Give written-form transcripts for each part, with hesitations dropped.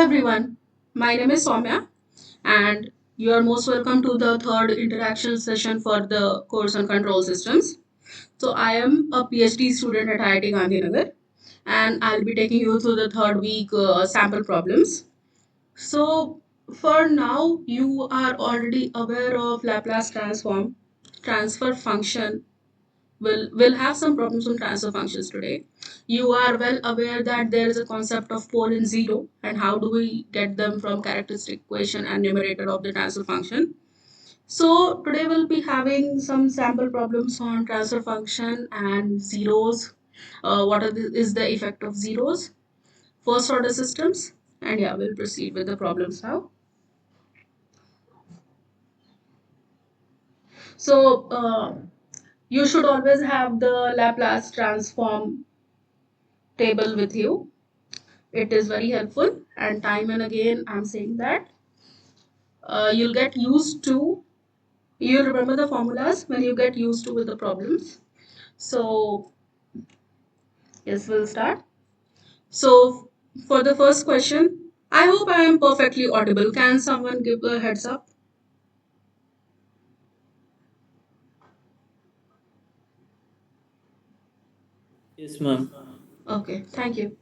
everyone, my name is Soumya and you are most welcome to the third interaction session for the course on control systems. So I am a PhD student at IIT Gandhinagar and I'll be taking you through the third week sample problems. So for now you are already aware of Laplace transform, transfer function. We'll have some problems on transfer functions today. You are well aware that there is a concept of pole and zero, and how do we get them from characteristic equation and numerator of the transfer function. So today we'll be having some sample problems on transfer function and zeros. Is the effect of zeros, first order systems, and yeah, we'll proceed with the problems now. So you should always have the Laplace transform table with you. It is very helpful, and time and again I'm saying that you'll get used to, you remember the formulas when you get used to with the problems. So yes, we'll start. So for the first question, I hope I am perfectly audible. Can someone give a heads up? Yes, ma'am. Okay, thank you.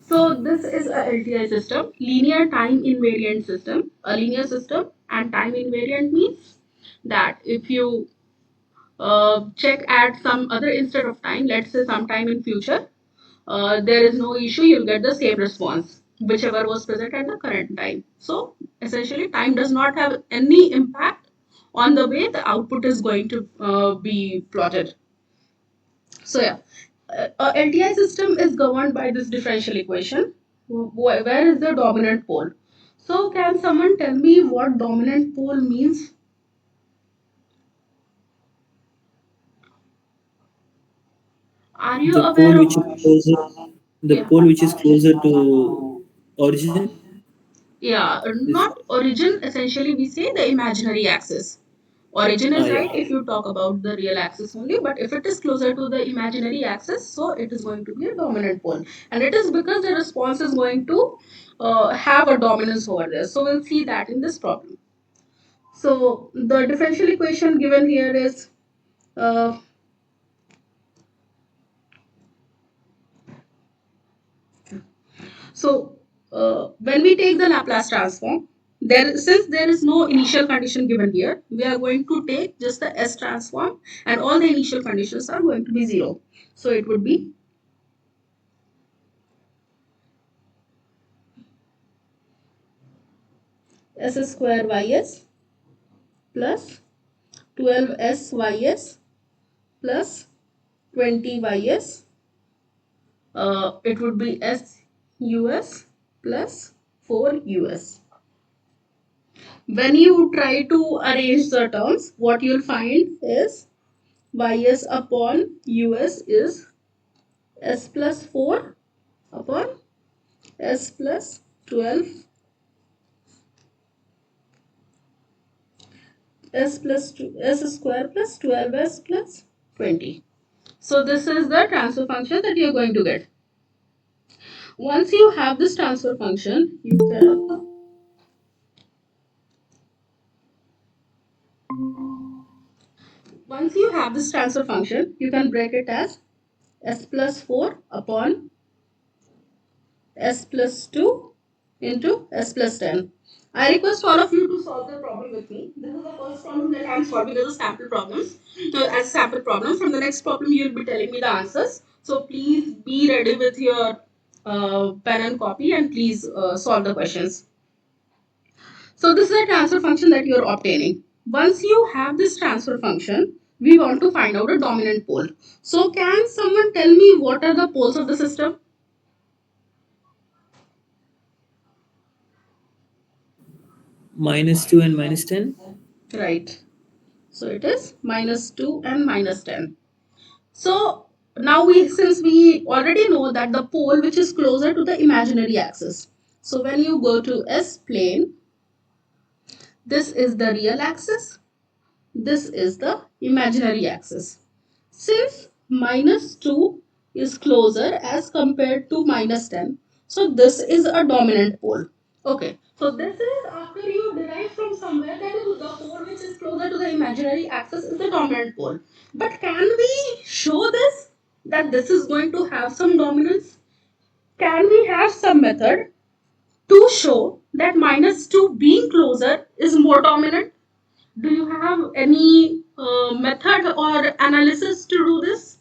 So this is a LTI system, linear time invariant system. A linear system and time invariant means that if you check at some other instant of time, let's say sometime in future, there is no issue, you'll get the same response, whichever was present at the current time. So essentially, time does not have any impact on the way the output is going to be plotted. So yeah, a LTI system is governed by this differential equation. Where is the dominant pole? So can someone tell me what dominant pole means? Are you The aware pole of? which is closer, the Yeah. pole which is closer to origin Yeah, is not origin. Essentially, we say the imaginary axis. Origin is yeah. right if you talk about the real axis only, but if it is closer to the imaginary axis, so it is going to be a dominant pole. And it is because the response is going to have a dominance over there. So we'll see that in this problem. So the differential equation given here is uh, so when we take the Laplace transform, since there is no initial condition given here, we are going to take just the S transform, and all the initial conditions are going to be zero. So it would be S square ys plus 12s ys plus 20 ys. It would be s us plus 4 us. When you try to arrange the terms, what you'll find is ys upon us is s plus 4 upon s plus 12, s plus 2, s square plus 12s plus 20. So this is the transfer function that you're going to get. Once you have this transfer function, you can break it as s plus 4 upon s plus 2 into s plus 10. I request all of you to solve the problem with me. This is the first problem that I am solving as a sample problems. As a sample problem, from the next problem you will be telling me the answers. So please be ready with your pen and copy and please solve the questions. So this is a transfer function that you are obtaining. Once you have this transfer function, we want to find out a dominant pole. So can someone tell me what are the poles of the system? -2 and -10. Right. So it is minus 2 and minus 10. So now since we already know that the pole which is closer to the imaginary axis. So when you go to S plane, this is the real axis, this is the imaginary axis. Since minus 2 is closer as compared to minus 10, so this is a dominant pole. Okay, so this is after you derive from somewhere that is the pole which is closer to the imaginary axis is the dominant pole. But can we show this that this is going to have some dominance? Can we have some method to show that minus 2 being closer is more dominant? Do you have any method or analysis to do this?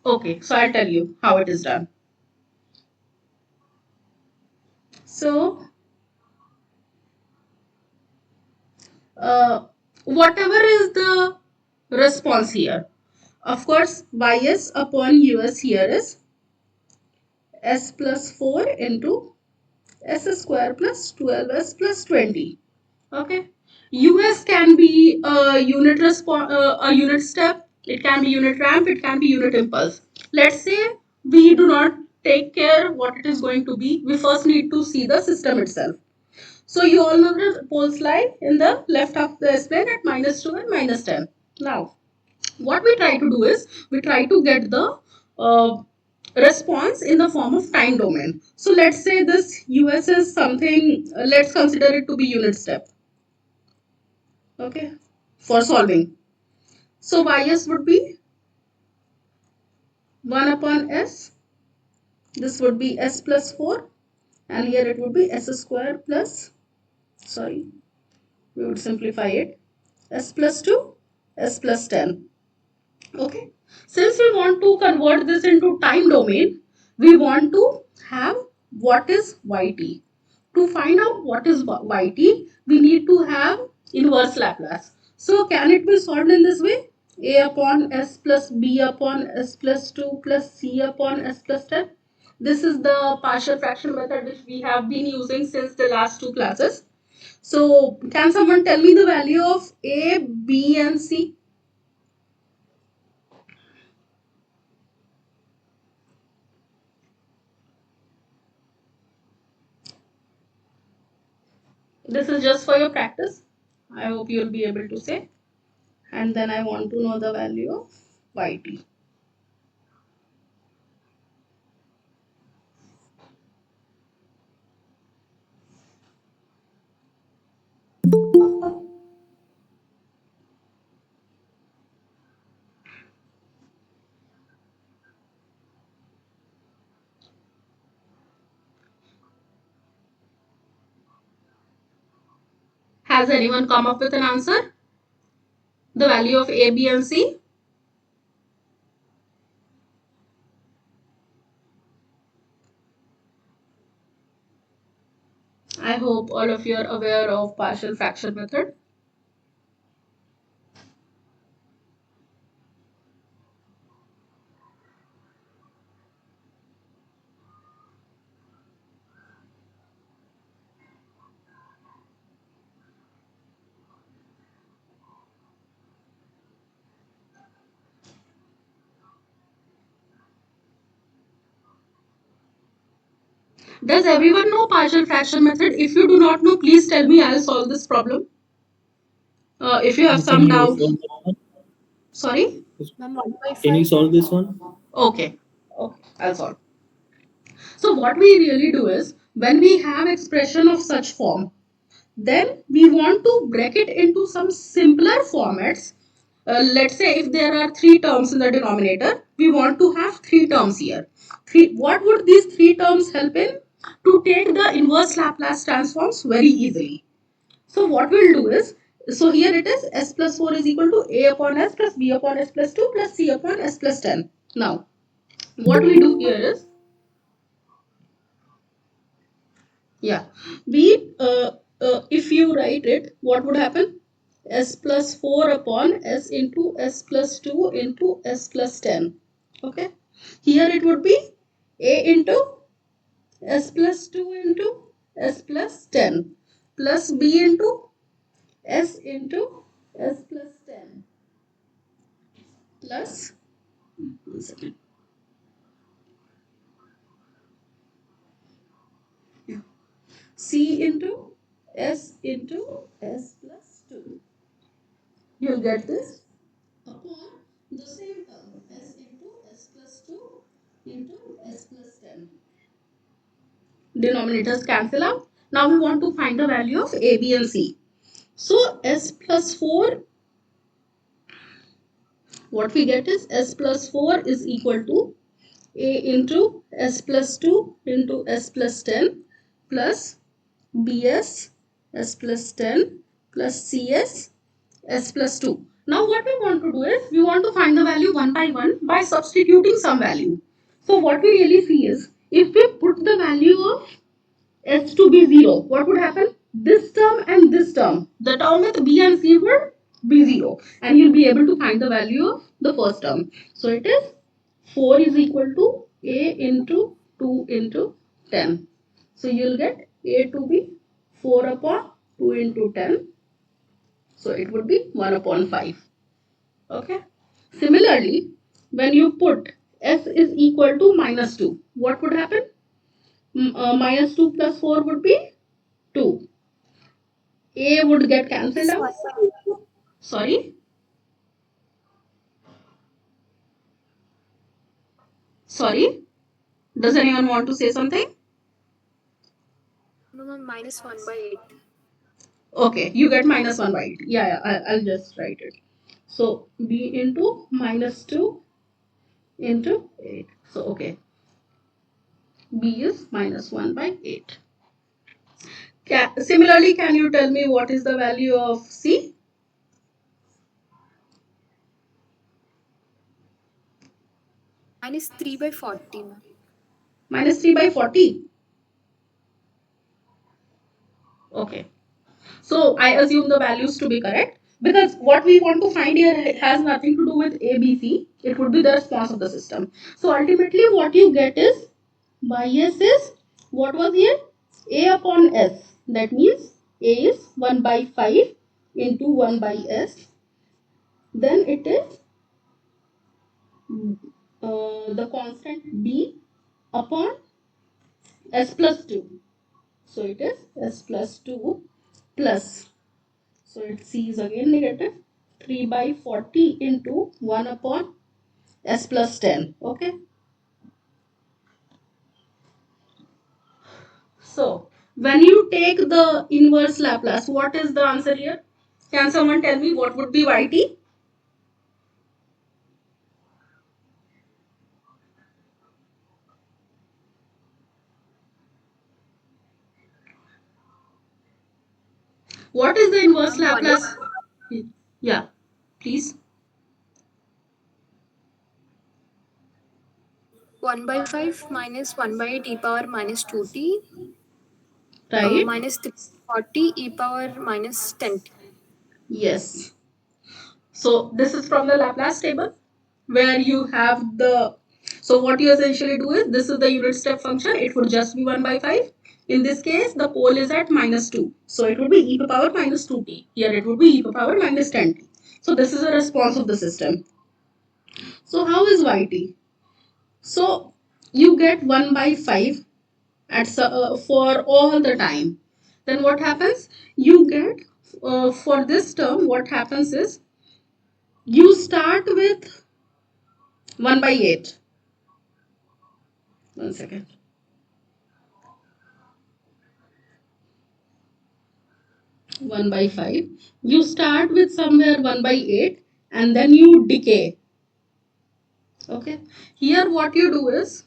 Okay, so I'll tell you how it is done. So, uh, whatever is the response here, of course, bias upon US here is s plus 4 into s square plus 12s plus 20. Okay. US can be a unit step, it can be unit ramp, it can be unit impulse. Let's say we do not take care what it is going to be. We first need to see the system itself. So you all know the poles lie in the left half of the S plane at minus 2 and minus 10. Now, what we try to do is we try to get the response in the form of time domain. So let's say this US is something, let's consider it to be unit step. Okay, for solving. So ys would be 1 upon s. This would be s plus 4 and here it would be s square plus, sorry, we would simplify it, s plus 2, s plus 10. Okay. Since we want to convert this into time domain, we want to have what is yt. To find out what is yt, we need to have inverse Laplace. So can it be solved in this way? A upon s plus b upon s plus 2 plus c upon s plus 10. This is the partial fraction method which we have been using since the last two classes. So can someone tell me the value of a, b and c? This is just for your practice. I hope you'll be able to say. And then I want to know the value of yt. Has anyone come up with an answer? The value of a, b and c? I hope all of you are aware of partial fraction method. Does everyone know partial fraction method? If you do not know, please tell me. I'll solve this problem. If you have Can some you doubt. solve that one? Sorry? Ma'am, 1 by Can you 5. solve this one? Okay. Okay, I'll solve. So what we really do is when we have expression of such form, then we want to break it into some simpler formats. Let's say if there are three terms in the denominator, we want to have three terms here. What would these three terms help in? To take the inverse Laplace transforms very easily. So what we'll do is, so here it is s plus 4 is equal to a upon s plus b upon s plus 2 plus c upon s plus 10. Now, what we do here is, yeah, if you write it, what would happen? S plus 4 upon s into s plus 2 into s plus 10. Okay. Here it would be a into s plus 2 into s plus 10 plus b into s into s plus 10 plus, one second, c into s plus 2. You'll get this. upon the same term s into s plus 2 into s plus 10. Denominators cancel out. Now we want to find the value of a, b and c. So s plus 4, what we get is s plus 4 is equal to a into s plus 2 into s plus 10 plus bs s plus 10 plus cs s plus 2. Now what we want to do is we want to find the value one by one by substituting some value. So what we really see is if we put the value of s to be 0, what would happen? This term and this term, the term with b and c would be 0, and you'll be able to find the value of the first term. So it is 4 is equal to a into 2 into 10. So you'll get a to be 4 upon 2 into 10. So it would be 1 upon 5. Okay. Similarly, when you put s is equal to minus 2, what would happen? Minus 2 plus 4 would be 2. A would get cancelled Minus out. 1 by Sorry? Sorry? Does anyone want to say something? no, ma'am, minus 1 by 8. Okay, you get minus 1 by 8. Yeah, I'll just write it. So b into minus 2 into 8. So okay, b is minus 1 by 8. Similarly, can you tell me what is the value of c? Minus 3 by 40, ma'am. Minus 3 by 40. Okay. So I assume the values to be correct because what we want to find here has nothing to do with A, B, C. It would be the response of the system. So ultimately what you get is by S is what was here? A upon S. That means A is 1 by 5 into 1 by S. Then it is the constant B upon S plus 2. So it is S plus 2 plus. So it C is again negative 3 by 40 into 1 upon S plus 10. Okay. So when you take the inverse Laplace, what is the answer here? Can someone tell me what would be YT? What is the inverse Ma'am, 1 Laplace? Yeah, please. 1 by 5 minus 1 by 8 e power minus 2t Right? minus 340 e power minus 10t. Yes. So this is from the Laplace table where you have the, so what you essentially do is this is the unit step function. It would just be 1 by 5. In this case, the pole is at minus 2. So it would be e to the power minus 2t. Here it would be e to the power minus 10t. So this is a response of the system. So how is yt? So you get 1 by 5 for all the time. Then what happens? You get for this term, what happens is you start with 1 by 8. One second. 1 by 5. You start with somewhere 1 by 8 and then you decay. Okay. Here what you do is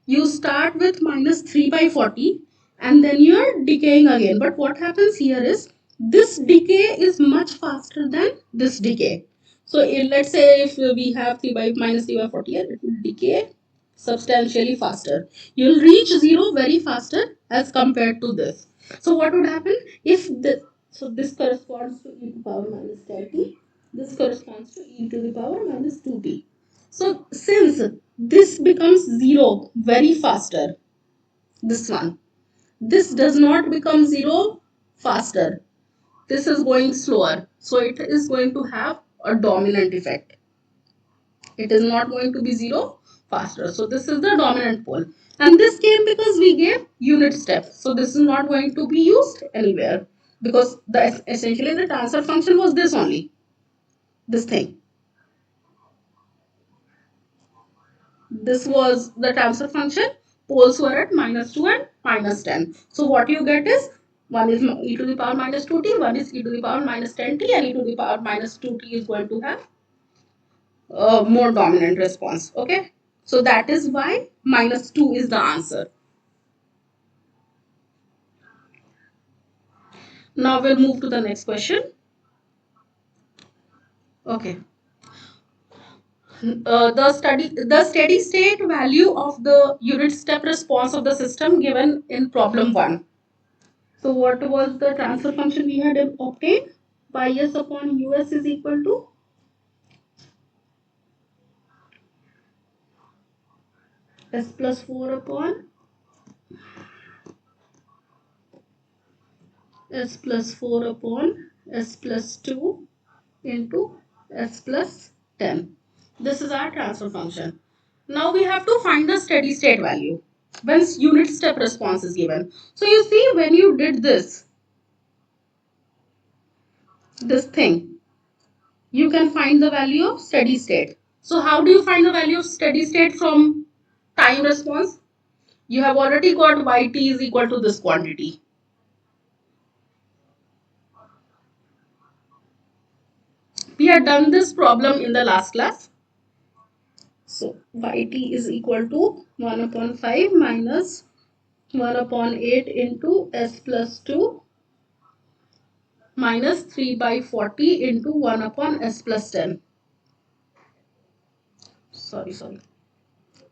you start with minus 3 by 40 and then you are decaying again. But what happens here is this decay is much faster than this decay. So let's say if we have 3 by minus 3 by 40 here, it will decay substantially faster. You'll reach 0 very faster as compared to this. So what would happen if the, so this corresponds to e to the power minus 10t, this corresponds to e to the power minus 2t. So since this becomes 0 very faster, this one, this does not become 0 faster. This is going slower. So it is going to have a dominant effect. It is not going to be 0 faster. So this is the dominant pole. And this came because we gave unit step. So this is not going to be used anywhere because essentially the transfer function was this only, this thing. This was the transfer function. Poles were at -2 and -10. So what you get is one is e to the power -2t, one is e to the power -10t, and e to the power -2t is going to have a more dominant response. Okay. So that is why -2 is the answer. Now we'll move to the next question. Okay. The steady state value of the unit step response of the system given in problem 1. So what was the transfer function we had obtained? Y(s) upon us is equal to s plus 4 upon s plus 4 upon s plus 2 into s plus 10. This is our transfer function. Now we have to find the steady state value when unit step response is given. So you see, when you did this thing, you can find the value of steady state. So how do you find the value of steady state from time response? You have already got yt is equal to this quantity. We had done this problem in the last class. So yt is equal to 1 upon 5 minus 1 upon 8 into s plus 2 minus 3 by 40 into 1 upon s plus 10. Sorry.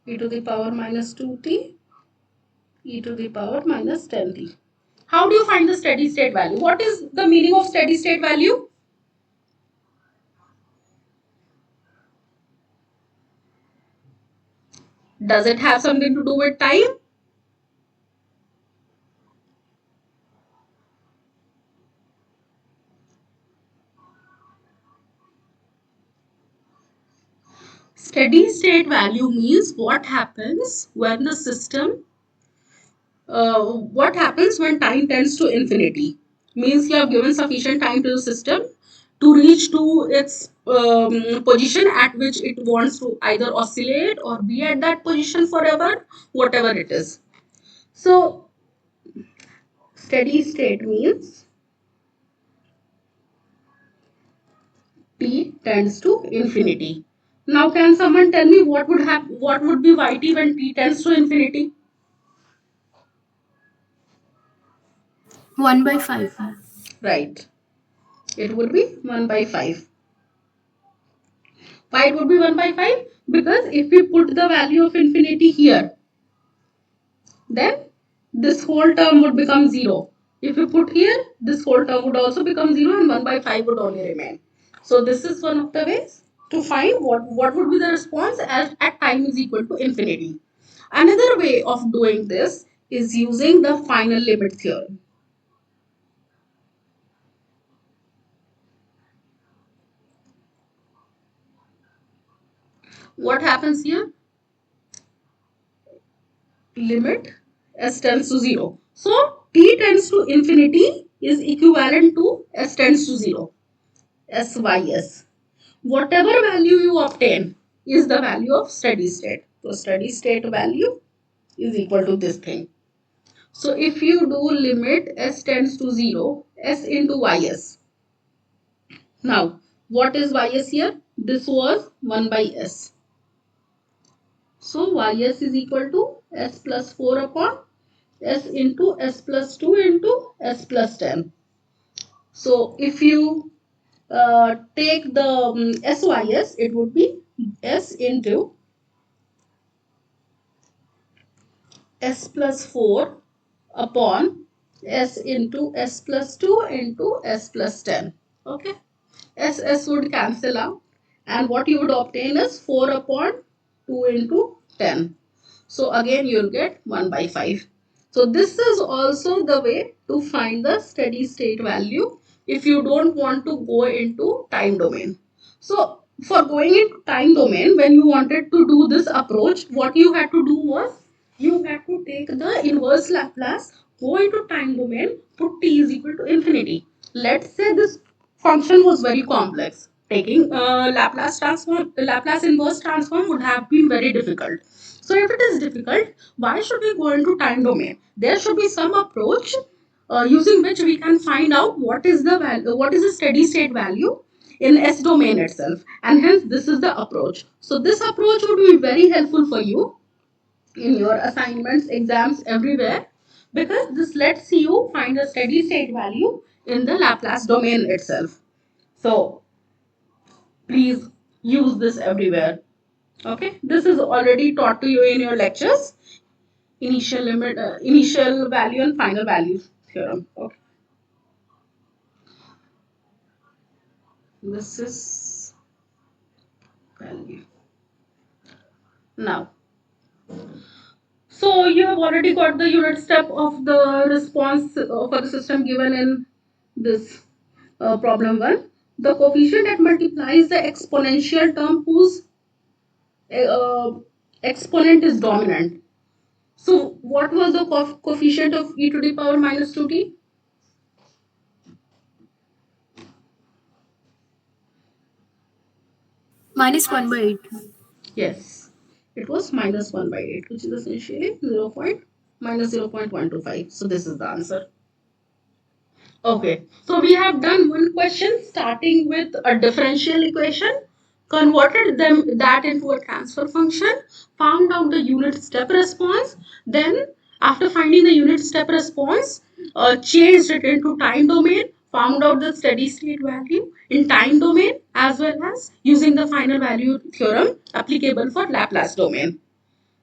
E to the power minus 2t, e to the power minus 10t. How do you find the steady state value? What is the meaning of steady state value? Does it have something to do with time? Steady state value means what happens when the system, what happens when time tends to infinity. Means you have given sufficient time to the system to reach to its position at which it wants to either oscillate or be at that position forever, whatever it is. So steady state means t tends to infinity. Now can someone tell me what would be yt when t tends to infinity? 1 by 5. Right. It would be 1 by 5. Why it would be 1 by 5? Because if we put the value of infinity here, then this whole term would become 0. If we put here, this whole term would also become 0 and 1 by 5 would only remain. So this is one of the ways to find what would be the response at time is equal to infinity. Another way of doing this is using the final limit theorem. What happens here? Limit s tends to 0. So t tends to infinity is equivalent to s tends to 0. Sys. Whatever value you obtain is the value of steady state. So steady state value is equal to this thing. So if you do limit s tends to 0, s into ys. Now what is ys here? This was 1 by s. So ys is equal to s plus 4 upon s into s plus 2 into s plus 10. So if you take the sys, it would be s into s plus 4 upon s into s plus 2 into s plus 10. Okay. S would cancel out and what you would obtain is 4 upon 2 into 10. So again you will get 1 by 5. So this is also the way to find the steady state value if you don't want to go into time domain. So for going into time domain, when you wanted to do this approach, what you had to do was you had to take the inverse Laplace, go into time domain, put t is equal to infinity. Let's say this function was very complex. taking Laplace inverse transform would have been very difficult. So if it is difficult, why should we go into time domain? There should be some approach using which we can find out what is the value, what is the steady state value in S domain itself, and hence this is the approach. So this approach would be very helpful for you in your assignments, exams, everywhere, because this lets you find a steady state value in the Laplace domain itself. So please use this everywhere. Okay, this is already taught to you in your lectures. Initial limit, initial value and final value theorem. Okay, this is value. Now, so you have already got the unit step of the response for the system given in this problem 1. The coefficient that multiplies the exponential term whose uh, exponent is dominant. So what was the coefficient of e to the power minus 2t? Minus 1 by 8. Yes, it was minus 1 by 8, which is essentially 0. Minus 0.125. So this is the answer. Okay, so we have done one question starting with a differential equation, converted them that into a transfer function, found out the unit step response, then after finding the unit step response, changed it into time domain, found out the steady state value in time domain as well as using the final value theorem applicable for Laplace domain.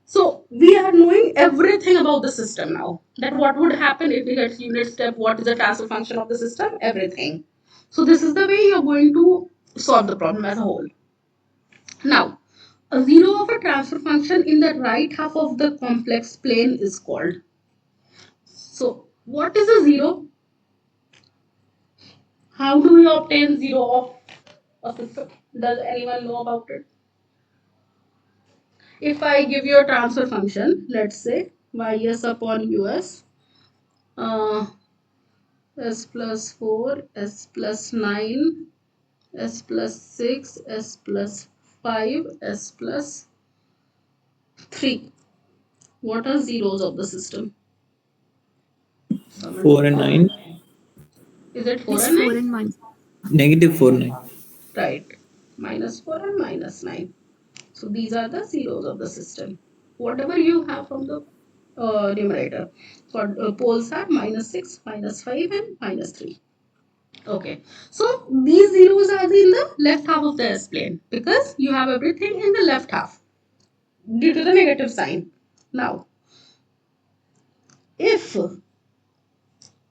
So we are knowing everything about the system now. That what would happen if we get unit step, what is the transfer function of the system, everything. So this is the way you're going to solve the problem as a whole. Now, a zero of a transfer function in the right half of the complex plane is called. So what is a zero? How do we obtain zero of a system? Does anyone know about it? If I give you a transfer function, let's say ys upon us, uh, s plus 4, s plus 9, s plus 6, s plus 5, s plus 3. What are zeros of the system? 4 and 9. Is it 4 Minus and 4 9? and 1. Negative 4, 9. Right. Minus 4 and minus 9. So these are the zeros of the system. Whatever you have from the numerator. For poles are minus 6, minus 5 and minus 3. Okay, so these zeros are in the left half of the S plane because you have everything in the left half due to the negative sign. Now, if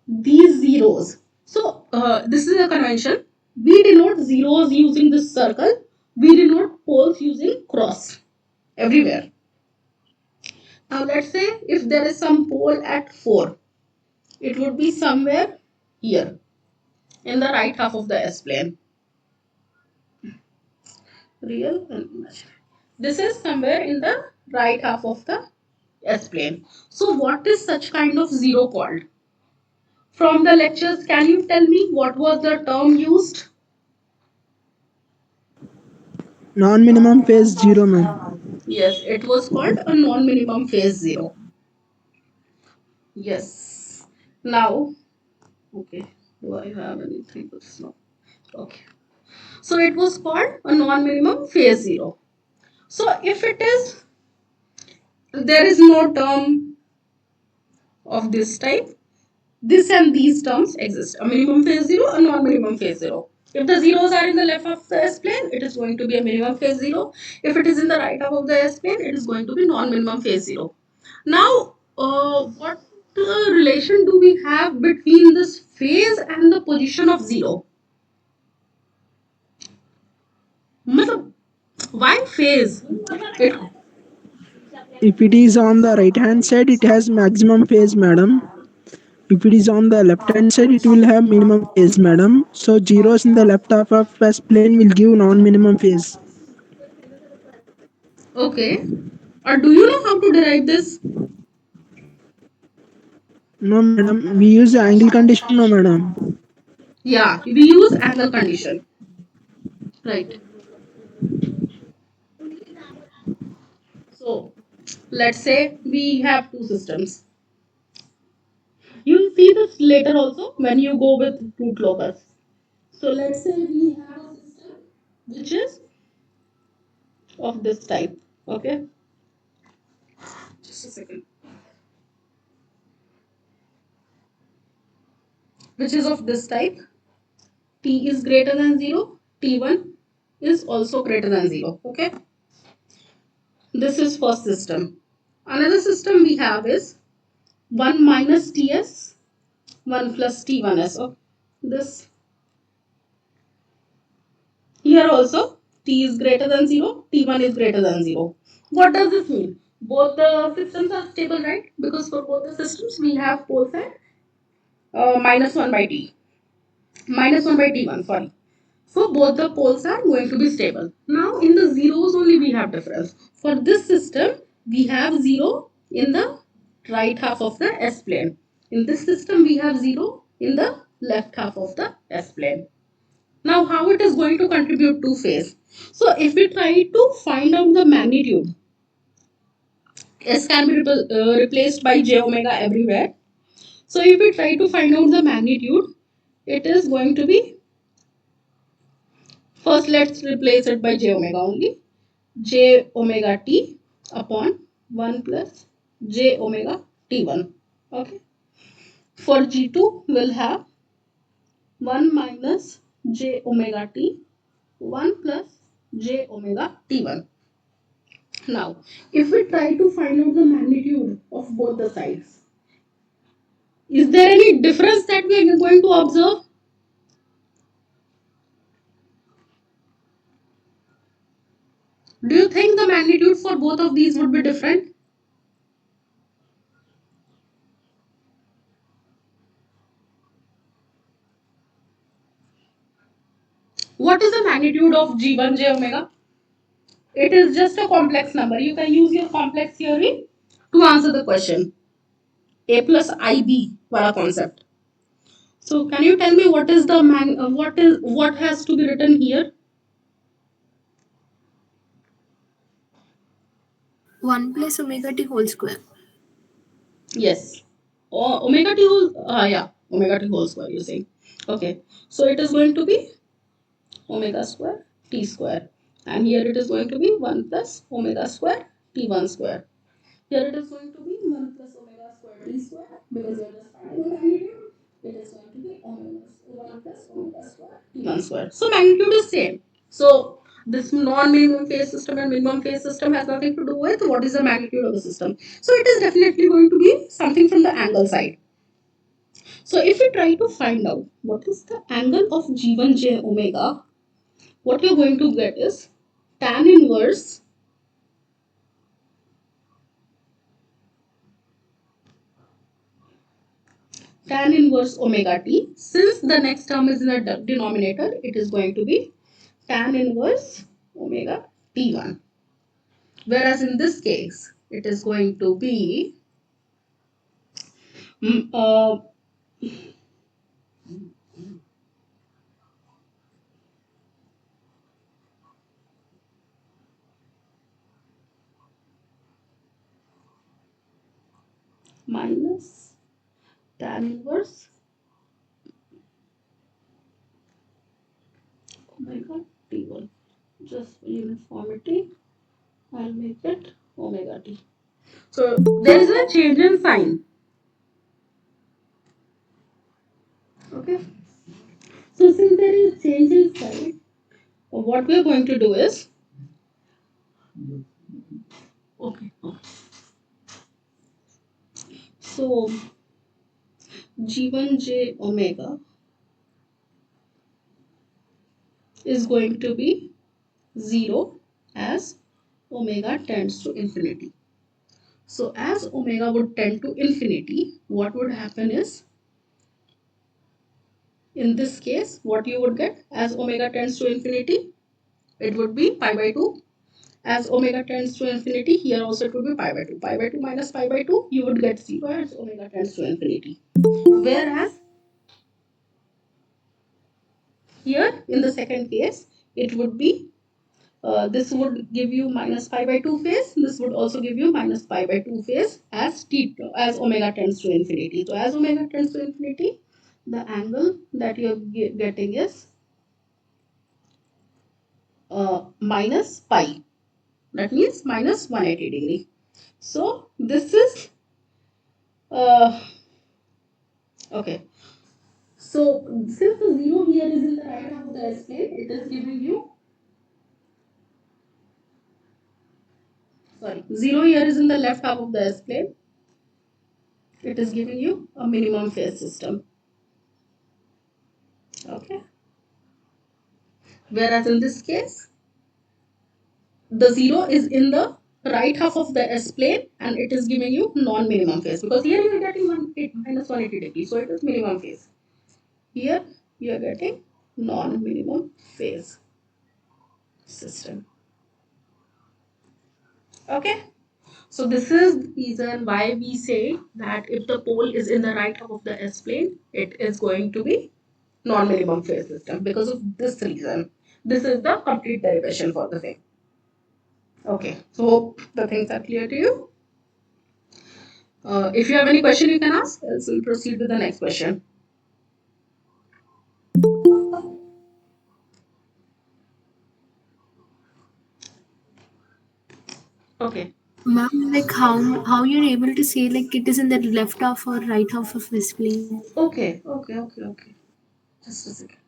these zeros, so this is a convention, we denote zeros using this circle, we denote poles using cross everywhere. Now, let's say if there is some pole at 4, it would be somewhere here in the right half of the S plane. Real and imaginary. This is somewhere in the right half of the S plane. So what is such kind of zero called? From the lectures, can you tell me what was the term used? Non-minimum phase 0, ma'am. Yes, it was called a non-minimum phase zero. Yes. Now, okay. Do I have anything else? No. Okay. So it was called a non-minimum phase zero. So if it is, there is no term of this type, this and these terms exist. A minimum phase zero, a non-minimum phase zero. If the zeros are in the left of the S plane, it is going to be a minimum phase zero. If it is in the right half of the S plane, it is going to be non-minimum phase zero. Now, what relation do we have between this phase and the position of zero? Why phase? It, If it is on the right hand side, it has maximum phase, madam. If it is on the left hand side, it will have minimum phase, madam. So zeros in the left half of S plane will give non-minimum phase. okay. Or do you know how to derive this? No, madam. We use the angle condition, no, madam. Yeah, we use angle condition. Right. So let's say we have two systems. You'll see this later also when you go with root locus. So let's say we have a system which is of this type. Okay. Just a second. Which is of this type. T is greater than 0. T1 is also greater than 0. Okay. This is first system. Another system we have is 1 minus Ts, 1 plus T1s. So this here also T is greater than 0, T1 is greater than 0. What does this mean? Both the systems are stable, right? Because for both the systems we have poles at minus 1 by T. Minus 1 by T1, sorry. So both the poles are going to be stable. Now in the zeros only we have difference. For this system, we have 0 in the right half of the S plane. In this system, we have 0 in the left half of the S plane. Now how it is going to contribute to phase? So if we try to find out the magnitude, S can be replaced by j omega everywhere. So if we try to find out the magnitude, it is going to be, first let's replace it by j omega only. J omega t upon 1 plus j omega t1. Okay. For G2, we'll have 1 minus j omega t, 1 plus j omega t1. Now, if we try to find out the magnitude of both the sides, is there any difference that we are going to observe? Do you think the magnitude for both of these would be different? What is the magnitude of G1 j omega? It is just a complex number. You can use your complex theory to answer the question. A plus IB wala concept. So can you tell me what is the what has to be written here? 1 plus omega t whole square. Yes. Omega t whole yeah, omega t whole square you're saying. Okay. So it is going to be omega square t square. And here it is going to be 1 plus omega square t1 square. Here it is going to be 1 plus omega square t square because we are just finding the magnitude. It is going to be omega 1 plus omega square t1 square. So magnitude is same. So this non-minimum phase system and minimum phase system has nothing to do with what is the magnitude of the system. So it is definitely going to be something from the angle side. So if we try to find out what is the angle of G1 j omega, what we are going to get is tan inverse omega t. Since the next term is in the denominator, it is going to be tan inverse omega t1. Whereas in this case, it is going to be mm, uh, minus tan inverse omega t1. Just for uniformity, I'll make it omega t. So there is a change in sign. Okay. So since there is change in sign, what we are going to do is okay. So G1 j omega is going to be 0 as omega tends to infinity. So as omega would tend to infinity, what would happen is, in this case, what you would get as omega tends to infinity, it would be pi by 2. As omega tends to infinity, here also it would be pi by 2. Pi by 2 minus pi by 2, you would get 0 as omega tends to infinity. Whereas here in the second case, it would be this would give you minus pi by 2 phase. This would also give you minus pi by 2 phase as as omega tends to infinity. So as omega tends to infinity, the angle that you're getting is minus pi. That means minus 180 degree. So this is uh, okay. So since the zero here is in the right half of the S plane, it is giving you, sorry, zero here is in the left half of the S plane. It is giving you a minimum phase system. Okay. Whereas in this case, the zero is in the right half of the S plane and it is giving you non-minimum phase, because here you are getting minus 180 degrees, so it is minimum phase. Here you are getting non-minimum phase system. Okay. So this is the reason why we say that if the pole is in the right half of the S plane, it is going to be non-minimum phase system, because of this reason. This is the complete derivation for the thing. Okay, so hope the things are clear to you. If you have any question, you can ask. Else we'll proceed with the next question. Okay. Ma'am, like how you're able to say like it is in the left half or right half of this plane? Okay. Just a second.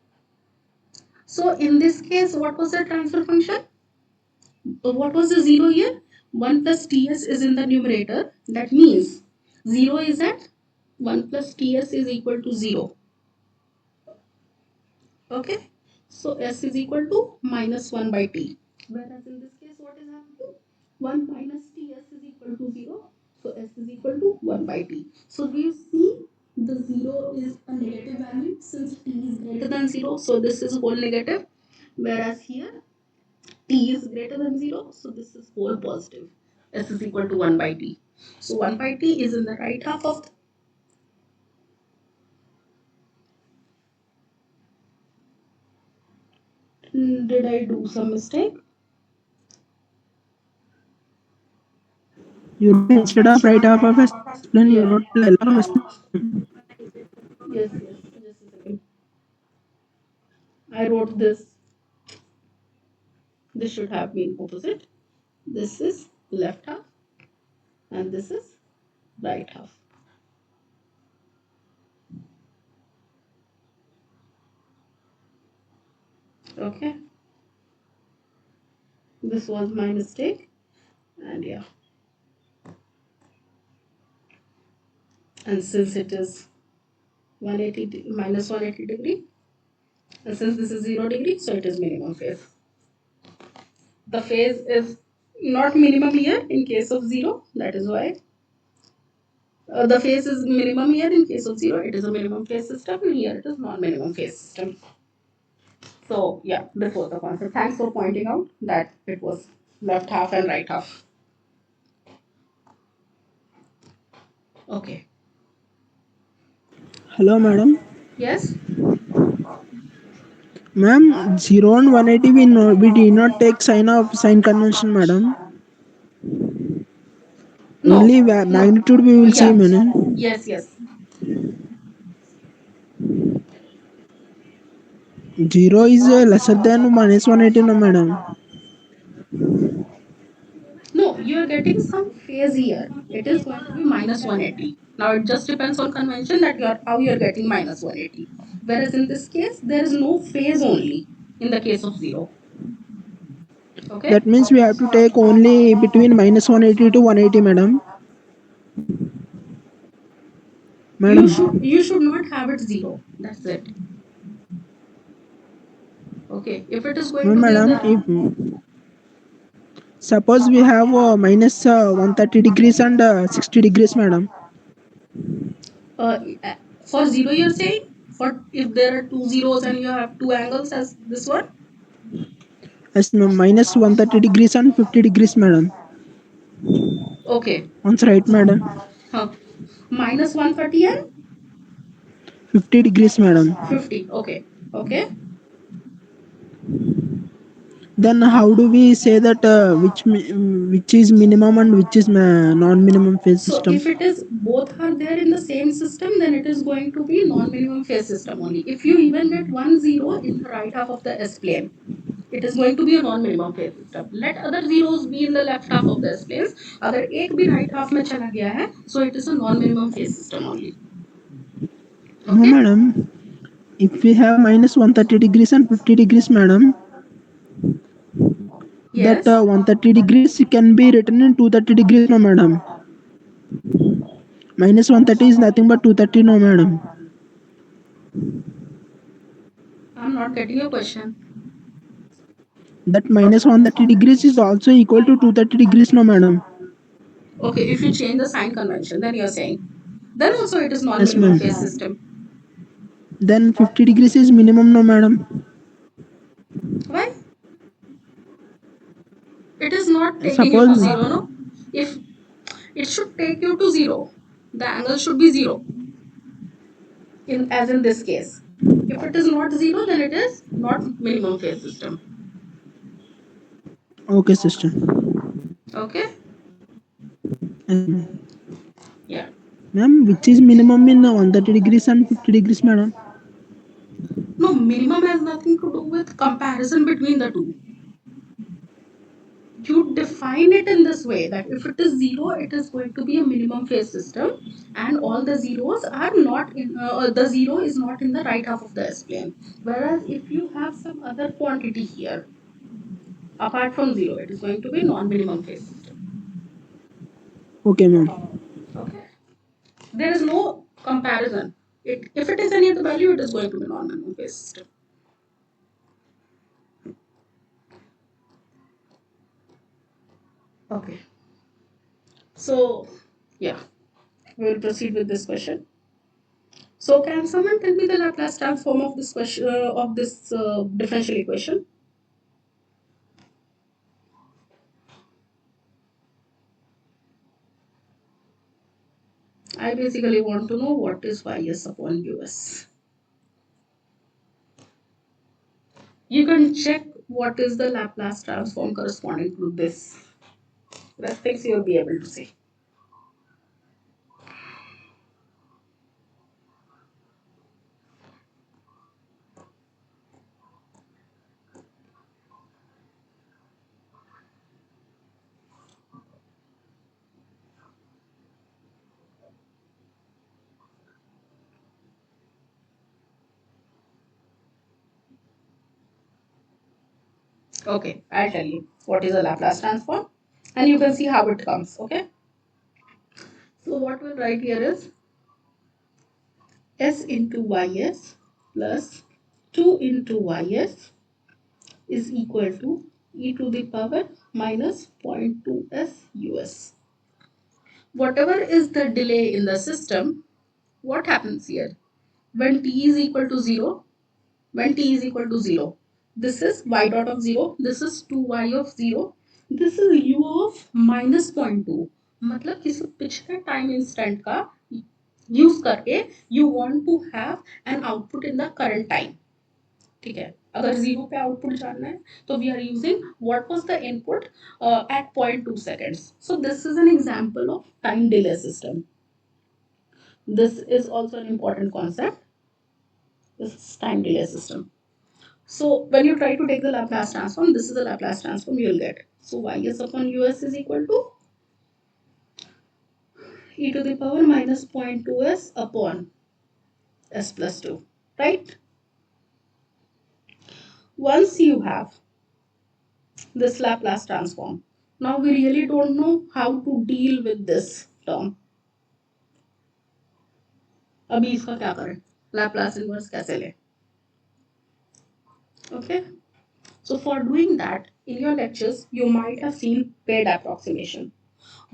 So in this case, what was the transfer function? What was the zero here? 1 plus ts is in the numerator. That means 0 is at 1 plus ts is equal to 0. Okay. So s is equal to minus 1 by t. Whereas in this case, what is happening? 1 minus ts is equal to 0. So s is equal to 1 by t. So do you see the 0 is a negative value since t is greater than 0. So this is whole negative. Whereas here t is greater than 0. So this is whole positive. S is equal to 1 by t. So 1 by t is in the right half of the, did I do some mistake? You wrote instead of right half of S plane, you wrote LR madam. Yes. Just a second. I wrote this. This should have been opposite. This is left half and this is right half. Okay. This was my mistake. And yeah. And since it is 180 minus 180 degree, and since this is 0 degree, so it is minimum phase. The phase is not minimum here in case of 0. That is why the phase is minimum here in case of 0. It is a minimum phase system, and here it is non-minimum phase system. So yeah, this was the concept. Thanks for pointing out that it was left half and right half. Okay. Hello, madam. Yes. Ma'am, 0 and 180 we did not take sign convention, madam. No. Only No. magnitude we will see, Yeah. madam. Yes. 0 is lesser than minus 180, no, madam. No, you are getting some phase here. It is going to be minus 180. Now it just depends on convention that you are how you are getting minus 180. Whereas in this case, there is no phase only in the case of 0. Okay. That means we have to take only between minus 180 to 180, madam. You Madam, should not have it 0. That's it. Okay. If it is going no, to be in madam. If the suppose we have minus 130 degrees and 60 degrees, madam. uh, for 0 you're saying, for if there are two zeros and you have two angles as this one. As minus 130 degrees and 50 degrees, madam. Okay. Once right, madam. Huh. Minus 130 and 50 degrees, madam. 50. Okay. Okay. Then how do we say that which is minimum and which is non-minimum phase So system? if it is both are there in the same system, then it is going to be non-minimum phase system only. If you even get 1 0 in the right half of the S plane, it is going to be a non-minimum phase system. Let other zeros be in the left half of the S planes. अगर एक भी right half में चला गया है, so it is a non-minimum phase system only. No, Okay? madam. If we have minus 130 degrees and 50 degrees, madam, that Yes. 130 degrees can be written in 230 degrees, no, madam. Minus 130 is nothing but 230, no, madam. I'm not getting your question. That minus 130 degrees is also equal to 230 degrees, no, madam. Okay, if you change the sign convention, then you're saying, then also it is Yes, non-minimum ma'am. phase system. Then 50 degrees is minimum, no, madam. Why? It is not taking you to Suppose zero, no? If it should take you to zero, the angle should be zero, in as in this case. If it is not zero, then it is not minimum phase system. okay, sister. Okay? Yes, ma'am. Yeah. Ma'am, which is minimum in 130 degrees and 50 degrees, madam? No, minimum has nothing to do with comparison between the two. You define it in this way that if it is zero, it is going to be a minimum phase system, and all the zeros are not in the zero is not in the right half of the S plane. Whereas if you have some other quantity here apart from zero, it is going to be non-minimum phase system. Okay, ma'am. Okay, there is no comparison. If it is any other value, it is going to be non-minimum phase system. Okay, so yeah, we will proceed with this question. So can someone tell me the Laplace transform of this question of this differential equation? I basically want to know what is ys upon us. You can check what is the Laplace transform corresponding to this. Rest things you will be able to see. Okay, I'll tell you what is a Laplace transform, and you can see how it comes. Okay. So what we'll write here is s into ys plus 2 into ys is equal to e to the power minus 0.2s us. Whatever is the delay in the system, what happens here? When t is equal to 0, when t is equal to 0, this is y dot of 0, this is 2y of 0, this is u of minus 0.2. मतलब किसी पिछले time instant का use करके you want to have an output in the current time. ठीक है, अगर zero पे output जानना है तो we are using what was the input at 0.2 seconds. So this is an example of time delay system. This is also an important concept. This is time delay system. So when you try to take the Laplace transform, this is the Laplace transform you will get. So ys upon us is equal to e to the power minus 0.2s upon s plus 2. Right? Once you have this Laplace transform, now we really don't know how to deal with this term. अभी इसका क्या करें? Laplace inverse कैसे लें? Okay? So for doing that, in your lectures, you might have seen paired approximation,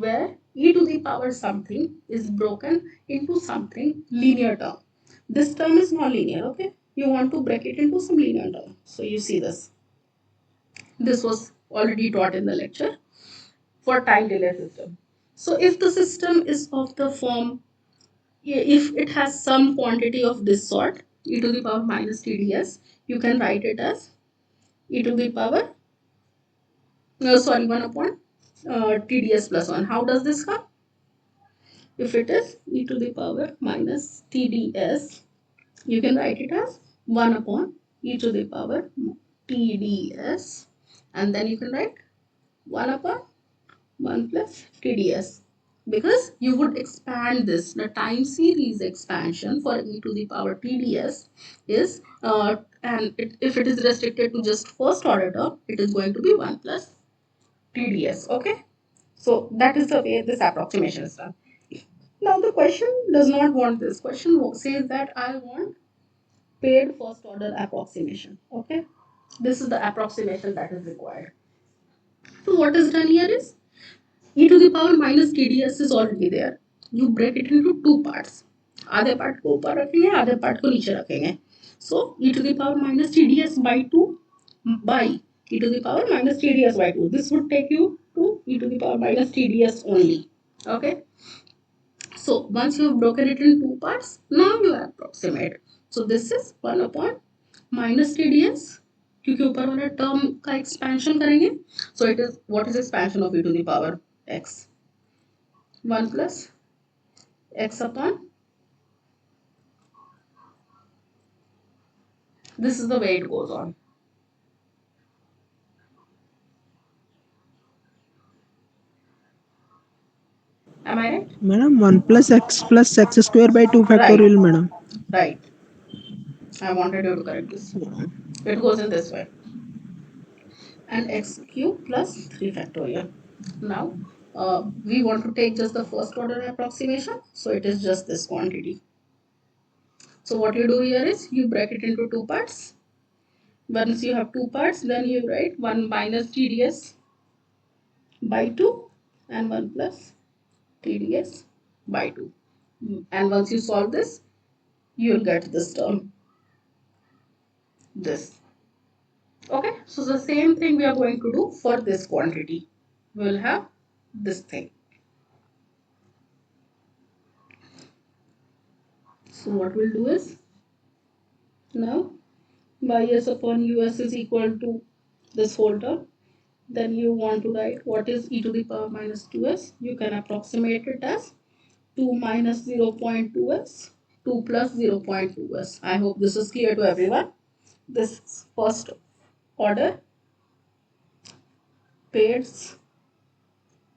where e to the power something is broken into something linear term. This term is non-linear, okay? You want to break it into some linear term. So you see this. This was already taught in the lecture for time delay system. So if the system is of the form, if it has some quantity of this sort, e to the power minus TDS, you can write it as e to the power sorry, 1 upon TDS plus 1. How does this come? If it is e to the power minus TDS, you can write it as 1 upon e to the power TDS, and then you can write 1 upon 1 plus TDS, because you would expand this. The time series expansion for e to the power TDS is, if it is restricted to just first order term, it is going to be 1 plus TDS. Okay, so that is the way this approximation is done. Now the question does not want this. Question says that I want paid first order approximation. Okay, this is the approximation that is required. So what is done here is e to the power minus TDS is already there. You break it into two parts. आधे part को ऊपर रखेंगे, आधे part को नीचे रखेंगे. So e to the power minus TDS by 2 by e to the power minus TDS by 2. This would take you to e to the power minus TDS only. Okay. So once you have broken it in two parts, now you approximate. So this is 1 upon minus TDS, क्योंकि ऊपर वाला term का expansion करेंगे. So it is, what is expansion of e to the power x? 1 plus x upon, this is the way it goes on. Am I right? Madam, 1 plus x square by 2 Right. factorial, madam. Right. I wanted you to correct this. It goes in this way. And x cube plus 3 factorial. Now, we want to take just the first order approximation. So it is just this quantity. So what you do here is you break it into two parts. Once you have two parts, then you write 1 minus TDS by 2 and 1 plus TDS by 2. And once you solve this, you will get this term. This. Okay, so the same thing we are going to do for this quantity. We will have this thing. So what we'll do is, now ys upon us is equal to this whole term. Then you want to write what is e to the power minus 2s. You can approximate it as 2 minus 0.2s, 2 plus 0.2s. I hope this is clear to everyone. This first order pairs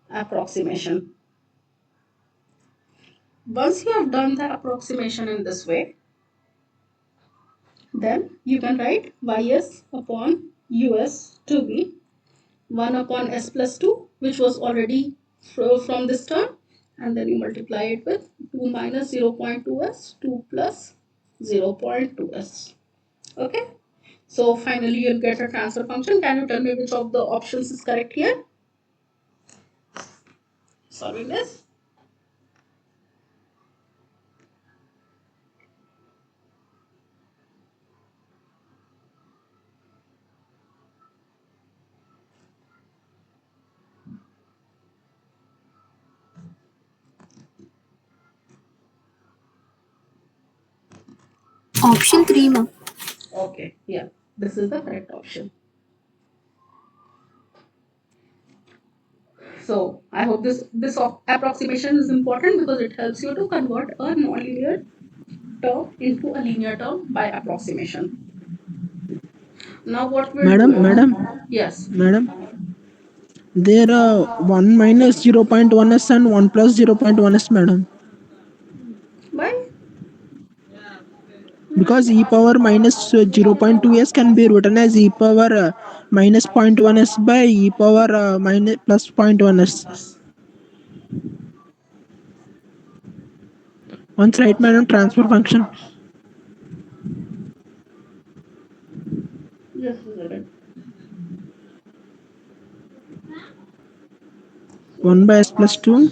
approximation. Once you have done the approximation in this way, then you can write ys upon us to be 1 upon s plus 2, which was already from this term, and then you multiply it with 2 minus 0.2s, 2 plus 0.2s. Okay, so finally you'll get a transfer function. Can you tell me which of the options is correct here? Solving this. Option 3, ma'am. Okay, yeah, this is the correct option. So I hope this approximation is important because it helps you to convert a nonlinear term into a linear term by approximation. Now what we'll Madam, do? madam, Yes. madam. There are 1 minus 0.1s and 1 plus 0.1s, madam. Why? Because e power minus 0.2s can be written as e power minus 0.1s by e power minus plus 0.1s. Once right, madam, transfer function. Just a second. 1 by s plus 2.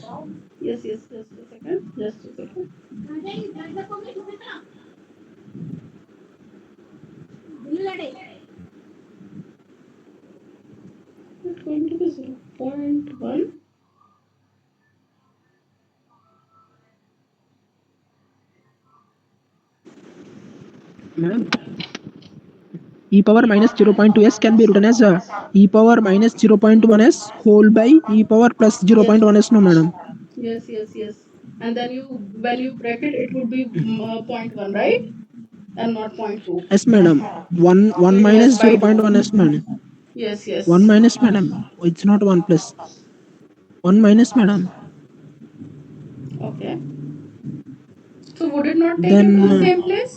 Yes, yes, just a second. Just a second. It's going to be 0.1. Madam, e power minus 0.2s can be written as e power minus 0.1s whole by e power plus Yes. 0.1s, no madam. Yes, yes, yes. And then you, when you break it, it would be point 1, right? And not point 2. Yes madam. 1 Yes, minus by 2. 0.1s madam. Yes, 1 yes. minus madam. It's not 1 plus. 1 minus madam. Okay. So would it not take into Then the same place?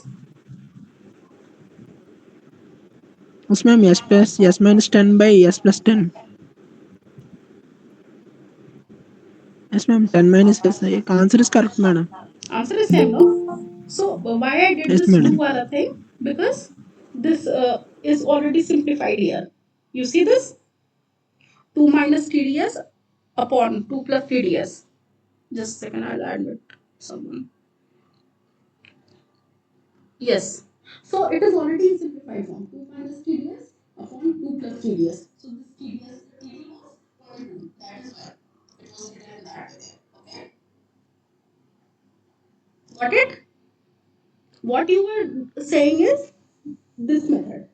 yes ma'am, s plus s minus 10 by s plus 10. Yes ma'am, 10 minus s. Answer is correct madam. Answer is same, no? So why I did Yes this do madam. wala thing? Because this is already simplified here. You see this? 2 minus TDS upon 2 plus TDS. Just a second, I'll admit someone. Yes. So it is already in simplified form. 2 minus TDS upon 2 plus TDS. So this TDS TD was 0.2. That is why it was written that way. Okay. Got it? What you were saying is this method.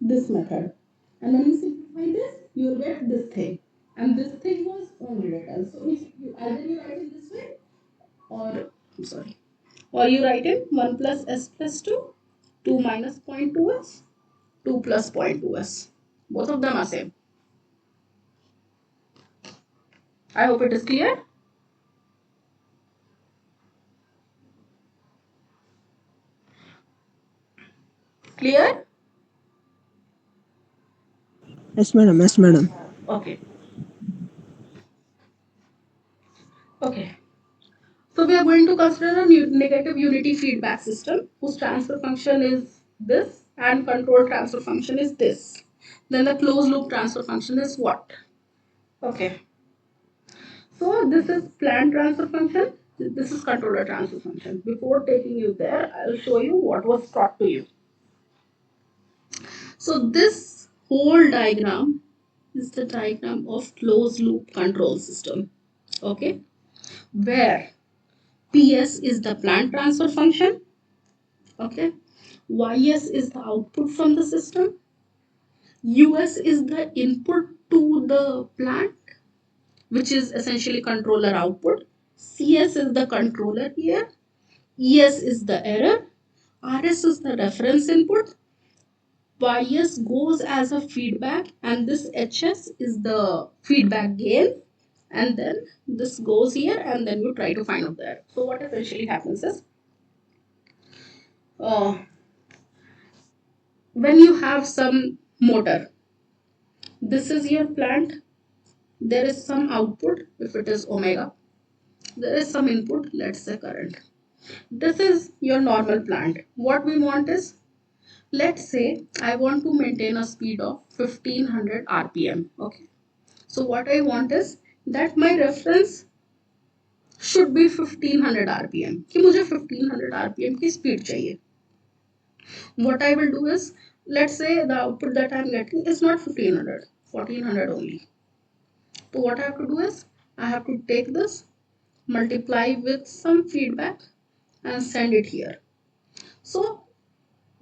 This method. And when you simplify this, you will get this thing. And this thing was only written. So if you either you write it this way or I'm sorry. Or you write in 1 plus s plus 2, 2 minus 0.2s, 2 plus 0.2s. Both of them are same. I hope it is clear. Clear? Yes madam. Yes madam. Okay. Okay. So we are going to consider a negative unity feedback system whose transfer function is this and control transfer function is this. Then the closed loop transfer function is what? Okay. So this is planned transfer function. This is controller transfer function. Before taking you there, I'll show you what was taught to you. So this whole diagram is the diagram of closed loop control system. Okay. Where PS is the planned transfer function. Okay. YS is the output from the system. US is the input to the plant, which is essentially controller output. CS is the controller here. ES is the error. RS is the reference input. YS goes as a feedback, and this HS is the feedback gain. And then this goes here, and then you try to find out there. So, what essentially happens is uh, when you have some motor, this is your plant, there is some output, if it is omega, there is some input, let's say current. This is your normal plant. What we want is, let's say I want to maintain a speed of 1500 rpm. Okay, so what I want is that my reference should be 1500 rpm, कि मुझे 1500 rpm की speed चाहिए. What I will do is, let's say the output that I'm getting is not 1500, 1400 only. So what I have to do is, I have to take this, multiply with some feedback and send it here. So